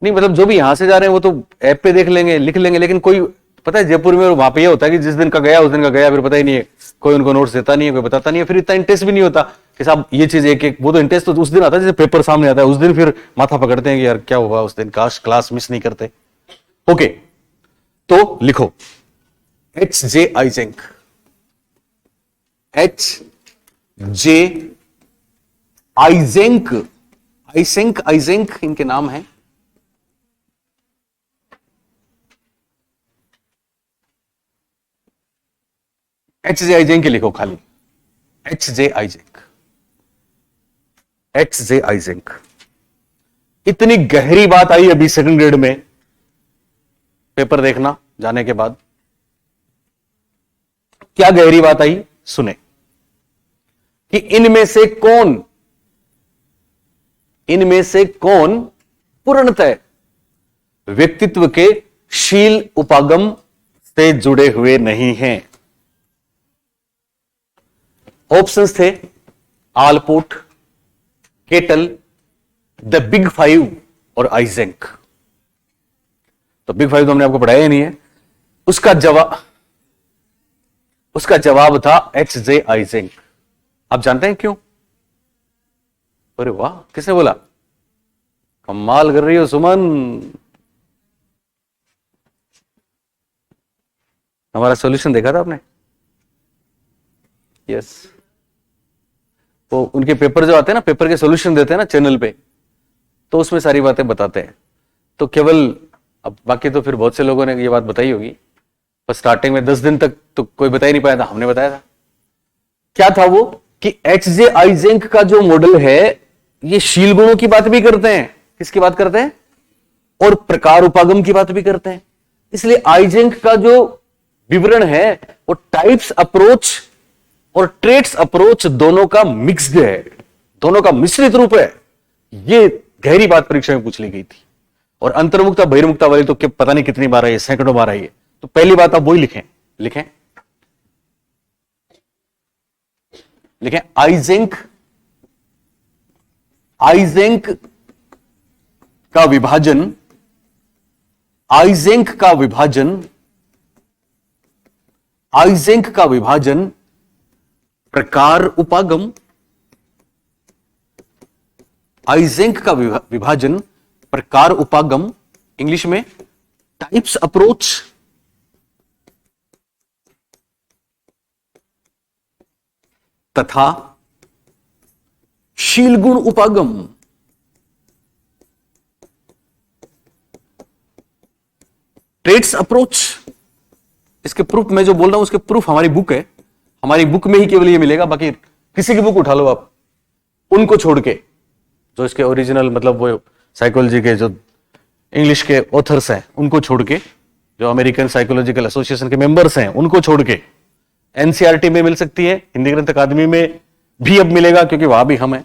नहीं मतलब जो भी यहां से जा रहे हैं वो तो ऐप पे देख लेंगे, लिख लेंगे, लेकिन कोई पता है जयपुर में वहां पे ये होता है कि जिस दिन का गया उस दिन का गया, फिर पता ही नहीं है, कोई उनको नोट्स देता नहीं है, कोई बताता नहीं है, फिर इतना इंटरेस्ट भी नहीं होता कि साहब ये चीज एक एक, वो तो इंटरेस्ट तो उस दिन आता है जैसे पेपर सामने आता है, उस दिन फिर माथा पकड़ते हैं कि यार क्या हुआ उस दिन, काश क्लास मिस नहीं करते। ओके, तो लिखो H J Eysenck, H J Eysenck, Eysenck इनके नाम है। एच जे आइजेंक लिखो खाली, H J Eysenck, H J Eysenck. इतनी गहरी बात आई अभी सेकंड ग्रेड में, पेपर देखना जाने के बाद क्या गहरी बात आई सुने, कि इनमें से कौन पूर्णतः व्यक्तित्व के शील उपागम से जुड़े हुए नहीं हैं। ऑप्शंस थे आलपोर्ट, केटल, द बिग 5 और आइजेंक। तो बिग 5 तो हमने आपको पढ़ाया ही नहीं है। उसका जवाब था एच जे आइजेंक। आप जानते हैं क्यों? अरे वाह, किसने बोला? कमाल कर रही हो सुमन, हमारा सॉल्यूशन देखा था आपने? यस, वो उनके पेपर जो आते हैं ना, पेपर के सॉल्यूशन देते हैं ना चैनल पे, तो उसमें सारी बातें बताते हैं। तो केवल अब बाकी तो फिर बहुत से लोगों ने ये बात बताई होगी, पर स्टार्टिंग में 10 दिन तक तो कोई बता ही नहीं पाया था, हमने बताया था। क्या था वो? कि एच.जे. आइजेंक का जो मॉडल है ये शील गुणों की बात भी करते हैं, किसकी बात करते हैं, और प्रकार उपागम की बात भी करते हैं। इसलिए आइजेंक का जो विवरण है वो टाइप्स अप्रोच और ट्रेट्स अप्रोच दोनों का मिक्स्ड है, दोनों का मिश्रित रूप है। ये गहरी बात परीक्षा में पूछ ली गई थी। और अंतर्मुखता बहिर्मुखता वाली तो पता नहीं कितनी बार आई है, सैकड़ों बार आई है। तो पहली बात आप वही लिखें लिखें लिखें आइजेंक का विभाजन, आइजेंक का विभाजन प्रकार उपागम, आइजेंक का विभाजन प्रकार उपागम, इंग्लिश में टाइप्स अप्रोच तथा शीलगुण उपागम। ट्रेट्स अप्रोच, इसके प्रूफ मैं जो बोल रहा हूं उसके प्रूफ हमारी बुक है, हमारी बुक में ही केवल ये मिलेगा। बाकी किसी की बुक उठा लो आप, उनको छोड़ के, जो इसके ओरिजिनल मतलब वो साइकोलॉजी के जो इंग्लिश के ऑथर्स हैं उनको छोड़ के, जो अमेरिकन साइकोलॉजिकल एसोसिएशन के मेंबर्स हैं उनको छोड़ के, एनसीईआरटी में मिल सकती है, हिंदी ग्रंथ अकादमी में भी अब मिलेगा क्योंकि वहां भी हम हैं,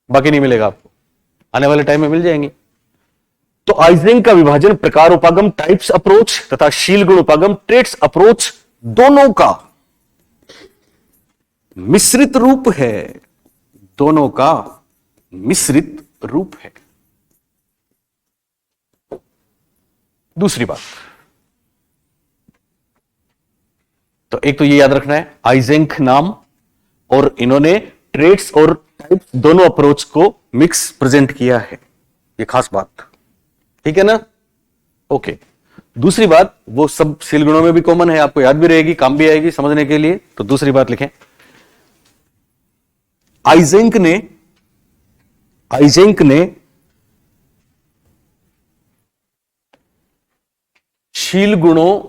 बाकी नहीं मिलेगा आपको, आने वाले टाइम में मिल जाएंगे। तो आइजेंक का विभाजन प्रकार उपागम, टाइप्स अप्रोच तथा शील गुण उपागम, ट्रेट्स अप्रोच दोनों का मिश्रित रूप है, दोनों का मिश्रित रूप है। दूसरी बात, तो एक तो ये याद रखना है आइजेंक नाम, और इन्होंने ट्रेट्स और टाइप्स दोनों अप्रोच को मिक्स प्रेजेंट किया है, ये खास बात, ठीक है ना। ओके, दूसरी बात, वो सब शील गुणों में भी कॉमन है, आपको याद भी रहेगी, काम भी आएगी समझने के लिए। तो दूसरी बात लिखें, आइजेंक ने शील गुणों,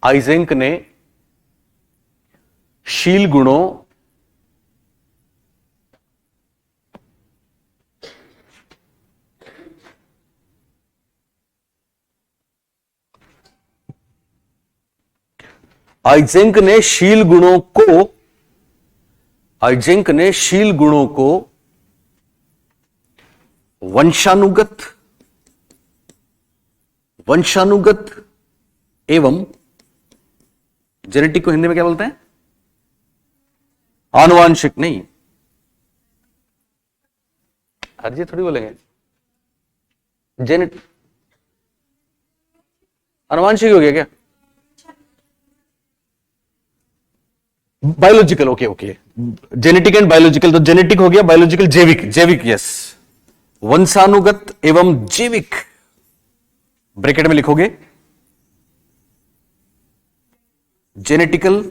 आइजेंक ने शील गुणों आइजेंक ने शील गुणों को वंशानुगत एवं, जेनेटिक को हिंदी में क्या बोलते हैं, आनुवांशिक नहीं, हर थोड़ी बोलेंगे, जेनेटिक आनुवांशिक हो गया क्या, biological, okay, genetic and biological, तो जेनेटिक हो गया, बायोलॉजिकल जैविक, यस, वंशानुगत एवं जैविक, ब्रैकेट में लिखोगे जेनेटिकल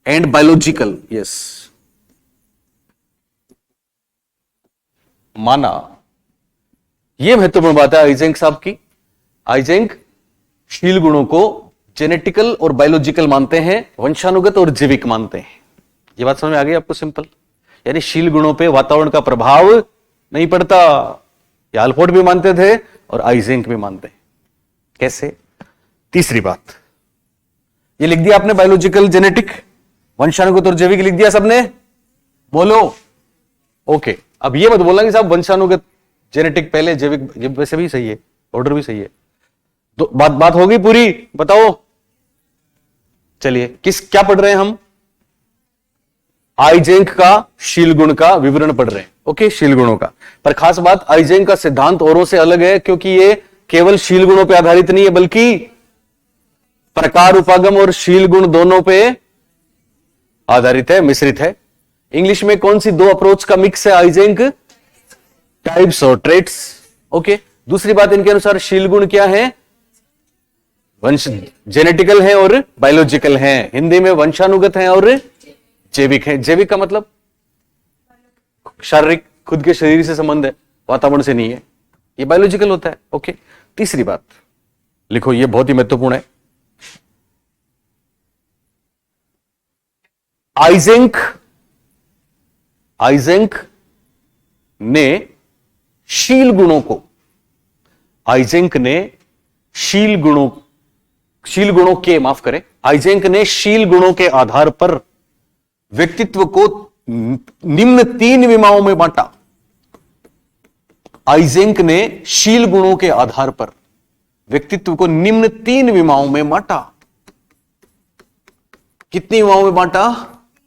एंड बायोलॉजिकल, यस, माना। यह महत्वपूर्ण बात है आइजेंक साहब की। आइजेंक शील गुणों को जेनेटिकल और बायोलॉजिकल मानते हैं, वंशानुगत और जैविक मानते हैं। यह बात समझ में आ गई आपको, सिंपल, यानी शील गुणों पे वातावरण का प्रभाव नहीं पड़ता। ये आल्पोर्ट भी मानते थे और आइजेंक भी मानते हैं। कैसे? तीसरी बात, ये लिख दिया आपने, बायोलॉजिकल, जेनेटिक, वंशानुगत और जैविक लिख दिया सबने, बोलो ओके। अब ये मत बोलना कि साहब वंशानुगत जेनेटिक पहले जैविक, ये वैसे भी सही है, ऑर्डर भी सही है। तो बात होगी पूरी, बताओ। चलिए, क्या पढ़ रहे हैं हम? आइजेंक का शील गुण का विवरण पढ़ रहे हैं। ओके, शील गुणों का। पर खास बात, आइजेंक का सिद्धांत औरों से अलग है, क्योंकि ये केवल शील गुणों पर आधारित नहीं है, बल्कि प्रकार उपागम और शील गुण दोनों पे आधारित है, मिश्रित है। इंग्लिश में कौन सी दो अप्रोच का मिक्स है आइजेंक? टाइप्स और ट्रेट्स। ओके, दूसरी बात, इनके अनुसार शील गुण क्या है? वंश, जेनेटिकल है और बायोलॉजिकल है। हिंदी में वंशानुगत है और जैविक है। जैविक का मतलब शारीरिक, खुद के शरीर से संबंध है, वातावरण से नहीं है। ये बायोलॉजिकल होता है। ओके, तीसरी बात लिखो, ये बहुत ही महत्वपूर्ण है। आइजेंक आइजेंक ने शील गुणों को आइजेंक ने शील गुणों के माफ करें आइजेंक ने शील गुणों के आधार पर व्यक्तित्व को निम्न 3 विमाओं में बांटा। आइजेंक ने शील गुणों के आधार पर व्यक्तित्व को निम्न 3 विमाओं में बांटा। कितनी विमाओं में बांटा?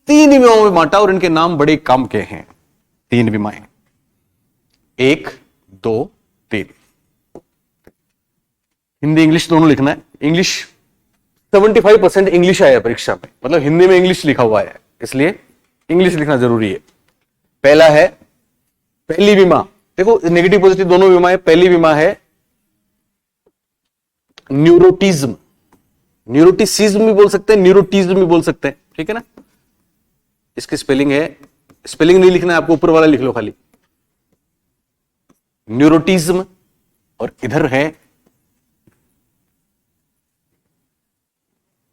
3 विमाओं में बांटा, और इनके नाम बड़े काम के हैं। 3 विमाएं, 1 2 3। हिंदी इंग्लिश दोनों लिखना है। इंग्लिश 75% इंग्लिश आया परीक्षा में, मतलब हिंदी में इंग्लिश लिखा हुआ है, इसलिए इंग्लिश लिखना जरूरी है। पहला है पहली विमा, देखो नेगेटिव पॉजिटिव दोनों विमा है। पहली विमा है न्यूरोटिज्म, न्यूरोटिसिज्म भी बोल सकते हैं, न्यूरोटिज्म भी बोल सकते हैं, ठीक है ना। इसकी स्पेलिंग है, स्पेलिंग नहीं लिखना है आपको, ऊपर वाला लिख लो खाली, न्यूरोटिज्म। और इधर है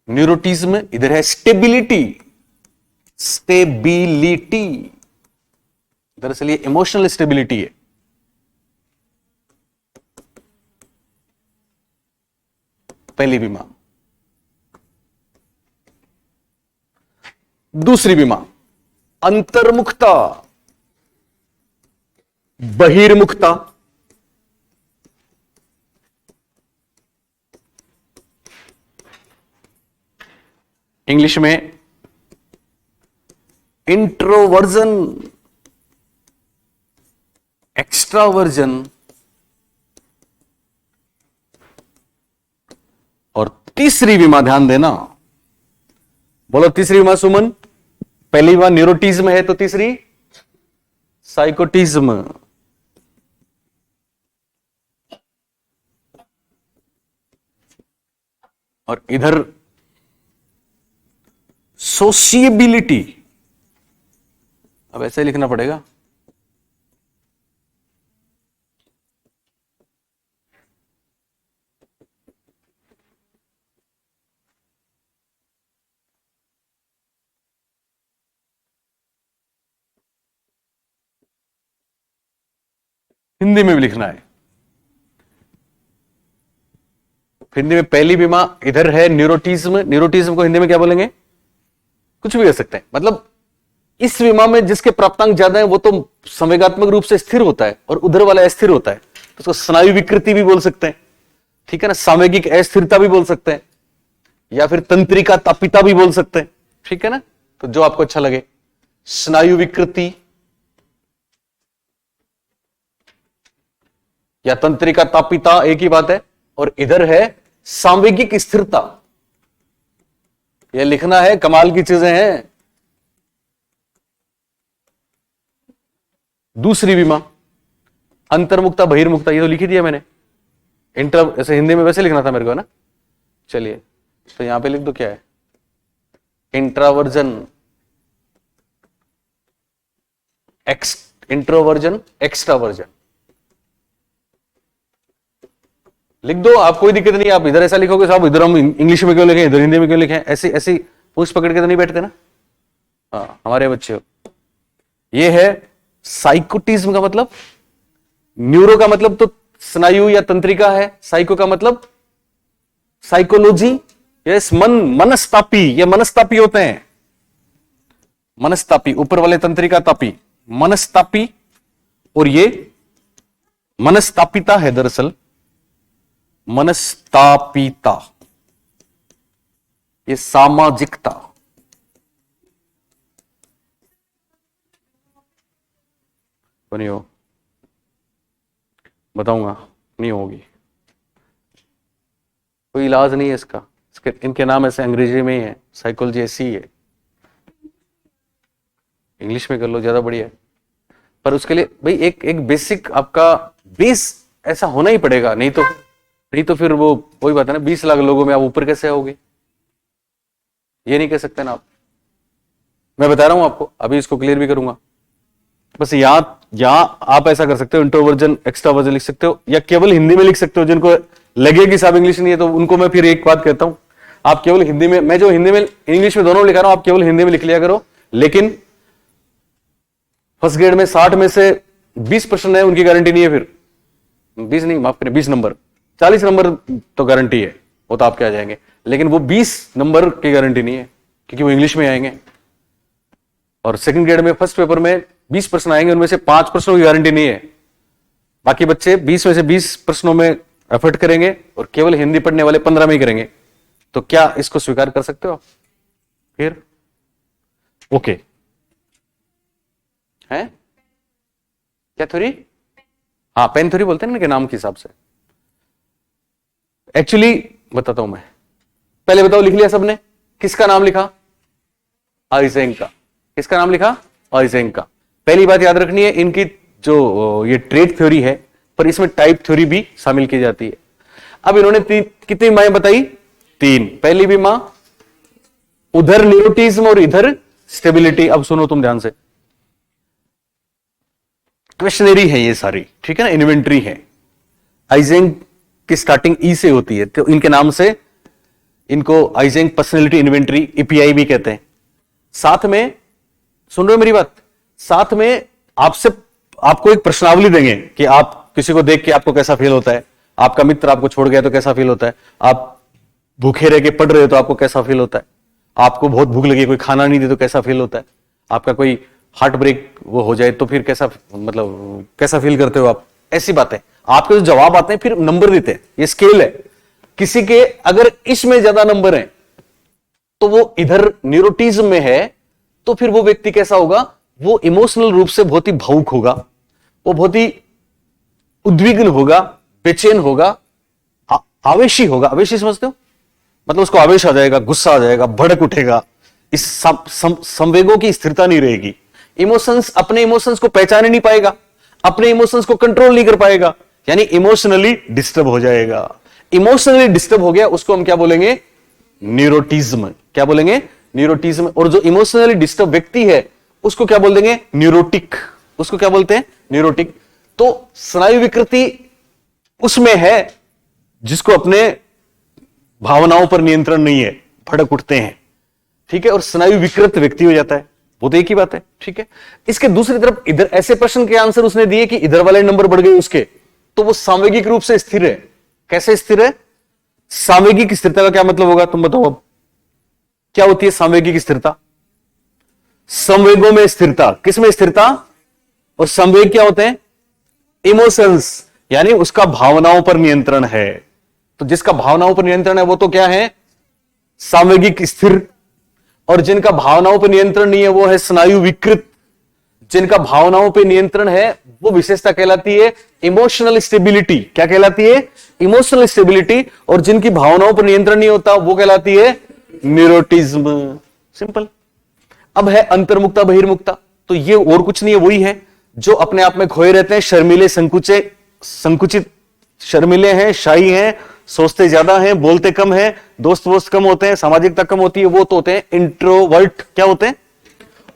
न्यूरोटिज्म, इधर है स्टेबिलिटी, स्टेबिलिटी। दरअसल ये इमोशनल स्टेबिलिटी है। पहली बीमा। दूसरी बीमा अंतर्मुखता, बहिर्मुखता। इंग्लिश में इंट्रोवर्जन, एक्स्ट्रावर्जन। और तीसरी बीमा, ध्यान देना, बोलो तीसरी बीमा सुमन। पहली बीमा न्यूरोटिज्म है, तो तीसरी साइकोटिज्म। और इधर सोशिएबिलिटी। अब ऐसे ही लिखना पड़ेगा। हिंदी में भी लिखना है। हिंदी में पहली बीमा इधर है न्यूरोटिज्म। न्यूरोटिज्म को हिंदी में क्या बोलेंगे? कुछ भी कह सकते हैं। मतलब इस बीमा में जिसके प्राप्तांक ज्यादा है वो तो संवेगात्मक रूप से स्थिर होता है, और उधर वाला अस्थिर होता है, तो उसको स्नायु विकृति भी बोल सकते हैं, ठीक है ना। सामयिक अस्थिरता भी बोल सकते हैं, या फिर तंत्रिका तापिता भी बोल सकते हैं, ठीक है ना। तो जो आपको अच्छा लगे। स्नायु विकृति या तंत्रिका तापिता एक ही बात है। और इधर है सामयिक स्थिरता। यह लिखना है, कमाल की चीजें हैं। दूसरी बीमा अंतर्मुखता, बहिर्मुखता, ये तो लिखी दिया मैंने। इंटर ऐसे हिंदी में वैसे लिखना था मेरे को, ना। चलिए तो यहां पे लिख दो, क्या है? इंट्रावर्जन, इंट्रोवर्जन, एक्स्ट्रावर्जन लिख दो। आप कोई दिक्कत नहीं, आप इधर ऐसा लिखोगे साहब, इधर हम इंग्लिश में क्यों लिखें, इधर हिंदी में क्यों लिखें, ऐसी ऐसी पूछ पकड़ के तो नहीं बैठते ना। हाँ, हमारे बच्चे हो। ये है साइकोटिज्म का मतलब। न्यूरो का मतलब तो स्नायु या तंत्रिका है, साइको का मतलब साइकोलॉजी। यस, मनस्तापी, ये मनस्तापी होते हैं। मनस्तापी, ऊपर वाले तंत्रिका तापी, मनस्तापी। और ये मनस्तापिता है, दरअसल मनस्तापिता, ये सामाजिकता। नहीं हो, बताऊंगा, नहीं होगी, कोई इलाज नहीं है इसका। इनके नाम ऐसे अंग्रेजी में ही है, साइकोलॉजी ऐसी ही है। इंग्लिश में कर लो, ज्यादा बढ़िया है। पर उसके लिए भाई एक बेसिक आपका बेस ऐसा होना ही पड़ेगा, नहीं तो फिर वो वही बात है ना, 20 लाख लोगों में आप ऊपर कैसे आओगे? ये नहीं कह सकते ना आप। मैं बता रहा हूं आपको, अभी इसको क्लियर भी करूंगा। बस यहां आप ऐसा कर सकते हो, इंट्रोवर्जन, एक्स्ट्रावर्जन लिख सकते हो, या केवल हिंदी में लिख सकते हो। जिनको लगे कि साहब इंग्लिश नहीं है, तो उनको मैं फिर एक बात कहता हूं, आप केवल हिंदी में, मैं जो हिंदी में इंग्लिश में दोनों लिखा रहा हूं, आप केवल हिंदी में लिख लिया करो। लेकिन फर्स्ट ग्रेड में 60 में से 20 प्रश्न है, उनकी गारंटी नहीं है। फिर 20 नहीं, माफ करें, 20 नंबर, 40 नंबर तो गारंटी है, वो तो आपके आ जाएंगे। लेकिन वो 20 नंबर की गारंटी नहीं है, क्योंकि वो इंग्लिश में आएंगे। और सेकंड ग्रेड में फर्स्ट पेपर में 20 प्रश्न आएंगे, उनमें से 5 प्रश्नों की गारंटी नहीं है। बाकी बच्चे 20 में से 20 प्रश्नों में एफर्ट करेंगे और केवल हिंदी पढ़ने वाले 15 में ही करेंगे। तो क्या इसको स्वीकार कर सकते हो आप? फिर ओके है क्या थ्योरी? हाँ, पेन थ्योरी बोलते हैं ना, के नाम के हिसाब से। एक्चुअली बताता हूं मैं, पहले बताओ, लिख लिया सबने? किसका नाम लिखा? आइजेंक का। किसका नाम लिखा? आइजेंक का। पहली बात याद रखनी है, इनकी जो ये ट्रेड थ्योरी है, पर इसमें टाइप थ्योरी भी शामिल की जाती है। अब इन्होंने कितनी माएं बताई? 3। पहली भी मां, उधर न्यूरोटिज्म और इधर स्टेबिलिटी। अब सुनो तुम ध्यान से, क्वेश्चनरी है ये सारी, ठीक है ना, इन्वेंट्री है। आइजेंक की स्टार्टिंग ई से होती है, तो इनके नाम से इनको आइजेंक पर्सनैलिटी इन्वेंट्री, ईपीआई भी कहते हैं। साथ में, सुन रहे हो मेरी बात? साथ में आपको एक प्रश्नावली देंगे कि आप किसी को देख के आपको कैसा फील होता है, आपका मित्र आपको छोड़ गया तो कैसा फील होता है, आप भूखे रह के पढ़ रहे हो तो आपको कैसा फील होता है, आपको बहुत भूख लगी, कोई खाना नहीं दे तो कैसा फील होता है, आपका कोई हार्ट ब्रेक वो हो जाए तो फिर कैसा, मतलब कैसा फील करते हो आप। ऐसी बातें आपके जो जवाब आते हैं, फिर नंबर देते हैं। ये स्केल है। किसी के अगर इसमें ज्यादा नंबर है तो वो इधर न्यूरोटिज्म में है, तो फिर वो व्यक्ति कैसा होगा? वो इमोशनल रूप से बहुत ही भावुक होगा, वो बहुत ही उद्विग्न होगा, बेचैन होगा, आवेशी होगा। आवेशी समझते हो? मतलब उसको आवेश आ जाएगा, गुस्सा आ जाएगा, भड़क उठेगा, इस संवेगों की स्थिरता नहीं रहेगी। इमोशंस, अपने इमोशंस को पहचान नहीं पाएगा, अपने इमोशंस को कंट्रोल नहीं कर पाएगा, यानी इमोशनली डिस्टर्ब हो जाएगा। इमोशनली डिस्टर्ब हो गया, उसको हम क्या बोलेंगे? न्यूरोटिज्म। क्या बोलेंगे? न्यूरोटिज्म। और जो इमोशनली डिस्टर्ब व्यक्ति है उसको क्या बोल देंगे? न्यूरोटिक। उसको क्या बोलते हैं? न्यूरोटिक। तो स्नायु विकृति उसमें है जिसको अपने भावनाओं पर नियंत्रण नहीं है, भड़क उठते हैं, ठीक है, और स्नायु विकृत व्यक्ति हो जाता है। वो तो एक ही बात है, ठीक है। इसके दूसरी तरफ इधर ऐसे प्रश्न के आंसर उसने दिए कि इधर वाले नंबर बढ़ गए उसके, तो वो सामवेगिक रूप से स्थिर है। कैसे स्थिर है? सामवेगिक स्थिरता का क्या मतलब होगा? तुम बताओ अब, क्या होती है सामवेगिक स्थिरता? संवेगों में स्थिरता। किसमें स्थिरता? और संवेग क्या होते हैं? इमोशंस, यानी उसका भावनाओं पर नियंत्रण है। तो जिसका भावनाओं पर नियंत्रण है वो तो क्या है? सामवेगिक स्थिर। और जिनका भावनाओं पर नियंत्रण नहीं है वो है स्नायु विकृत। जिनका भावनाओं पर नियंत्रण है वो विशेषता कहलाती है इमोशनल स्टेबिलिटी। क्या कहलाती है? Emotional stability. और जिनकी भावनाओं पर नियंत्रण नहीं होता वो कहलाती है न्यूरोटिज्म। सिंपल। अब है अंतर्मुखता बहिर्मुखता, तो ये और कुछ नहीं है, वही है जो अपने आप में खोए रहते हैं, शर्मीले, संकुचित, शर्मीले हैं, शाही हैं, सोचते ज्यादा हैं, बोलते कम हैं, दोस्त वोस्त कम होते हैं, सामाजिकता कम होती है, वो तो होते हैं इंट्रोवर्ट। क्या होते हैं?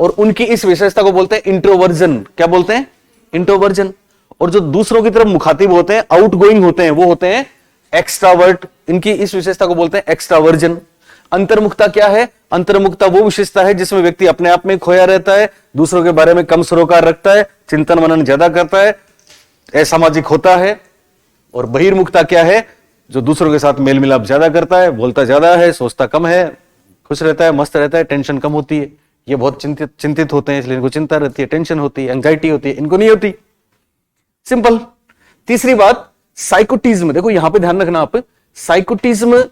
और उनकी इस विशेषता को बोलते हैं इंट्रोवर्जन। क्या बोलते हैं? इंट्रोवर्जन। और जो दूसरों की तरफ मुखातिब होते हैं, आउटगोइंग होते हैं, वो होते हैं एक्स्ट्रावर्ट। इनकी इस विशेषता को बोलते हैं एक्स्ट्रावर्जन। अंतर्मुखता क्या है? अंतर्मुखता वो विशेषता है जिसमें व्यक्ति अपने आप में खोया रहता है, दूसरों के बारे में कम सरोकार रखता है, चिंतन मनन ज्यादा करता है, असामाजिक होता है। और बहिर्मुखता क्या है? जो दूसरों के साथ मेल मिलाप ज्यादा करता है, बोलता ज्यादा है, सोचता कम है, खुश रहता है, मस्त रहता है, टेंशन कम होती है। ये बहुत चिंतित होते हैं, इसलिए इनको चिंता रहती है, टेंशन होती है, एंजाइटी होती है, इनको नहीं होती। सिंपल। तीसरी बात, साइकोटिज्म। देखो यहां पे ध्यान रखना आप, साइकोटिज्म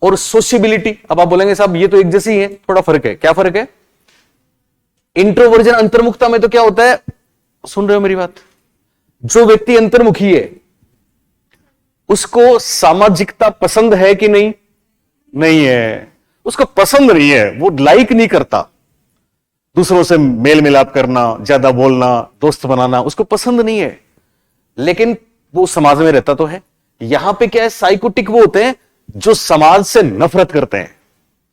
और सोशियबिलिटी। अब आप बोलेंगे साहब ये तो एक जैसी है, थोड़ा फर्क है। क्या फर्क है? इंट्रोवर्जन अंतर्मुखता में तो क्या होता है? सुन रहे हो मेरी बात? जो व्यक्ति अंतर्मुखी है उसको सामाजिकता पसंद है कि नहीं? नहीं है, उसको पसंद नहीं है, वो लाइक नहीं करता दूसरों से मेल मिलाप करना, ज्यादा बोलना, दोस्त बनाना, उसको पसंद नहीं है, लेकिन वो समाज में रहता तो है। यहां पे क्या है? साइकोटिक वो होते हैं जो समाज से नफरत करते हैं।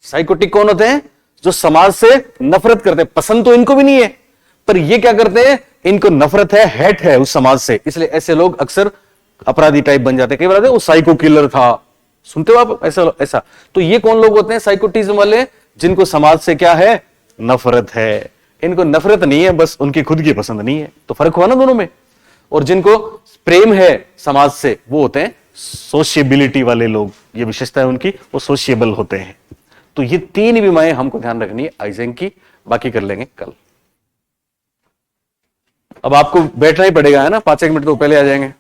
साइकोटिक कौन होते हैं? जो समाज से नफरत करते हैं। पसंद तो इनको भी नहीं है, पर ये क्या करते हैं? इनको नफरत है, हेट है उस समाज से, इसलिए ऐसे लोग अक्सर अपराधी टाइप बन जाते हैं। कई बार वो साइको किलर था, सुनते हो आप ऐसा ऐसा? तो ये कौन लोग होते हैं साइकोटिज्म वाले? जिनको समाज से क्या है, नफरत है। इनको नफरत नहीं है, बस उनकी खुद की पसंद नहीं है। तो फर्क हुआ ना दोनों में। और जिनको प्रेम है समाज से, वो होते हैं सोशिएबिलिटी वाले लोग। ये विशेषता है उनकी, वो सोशिएबल होते हैं। तो ये 3 बीमारियां हमको ध्यान रखनी है आइजेंक की, बाकी कर लेंगे कल। अब आपको बैठना ही पड़ेगा है ना, 5-1 मिनट तो पहले आ जाएंगे।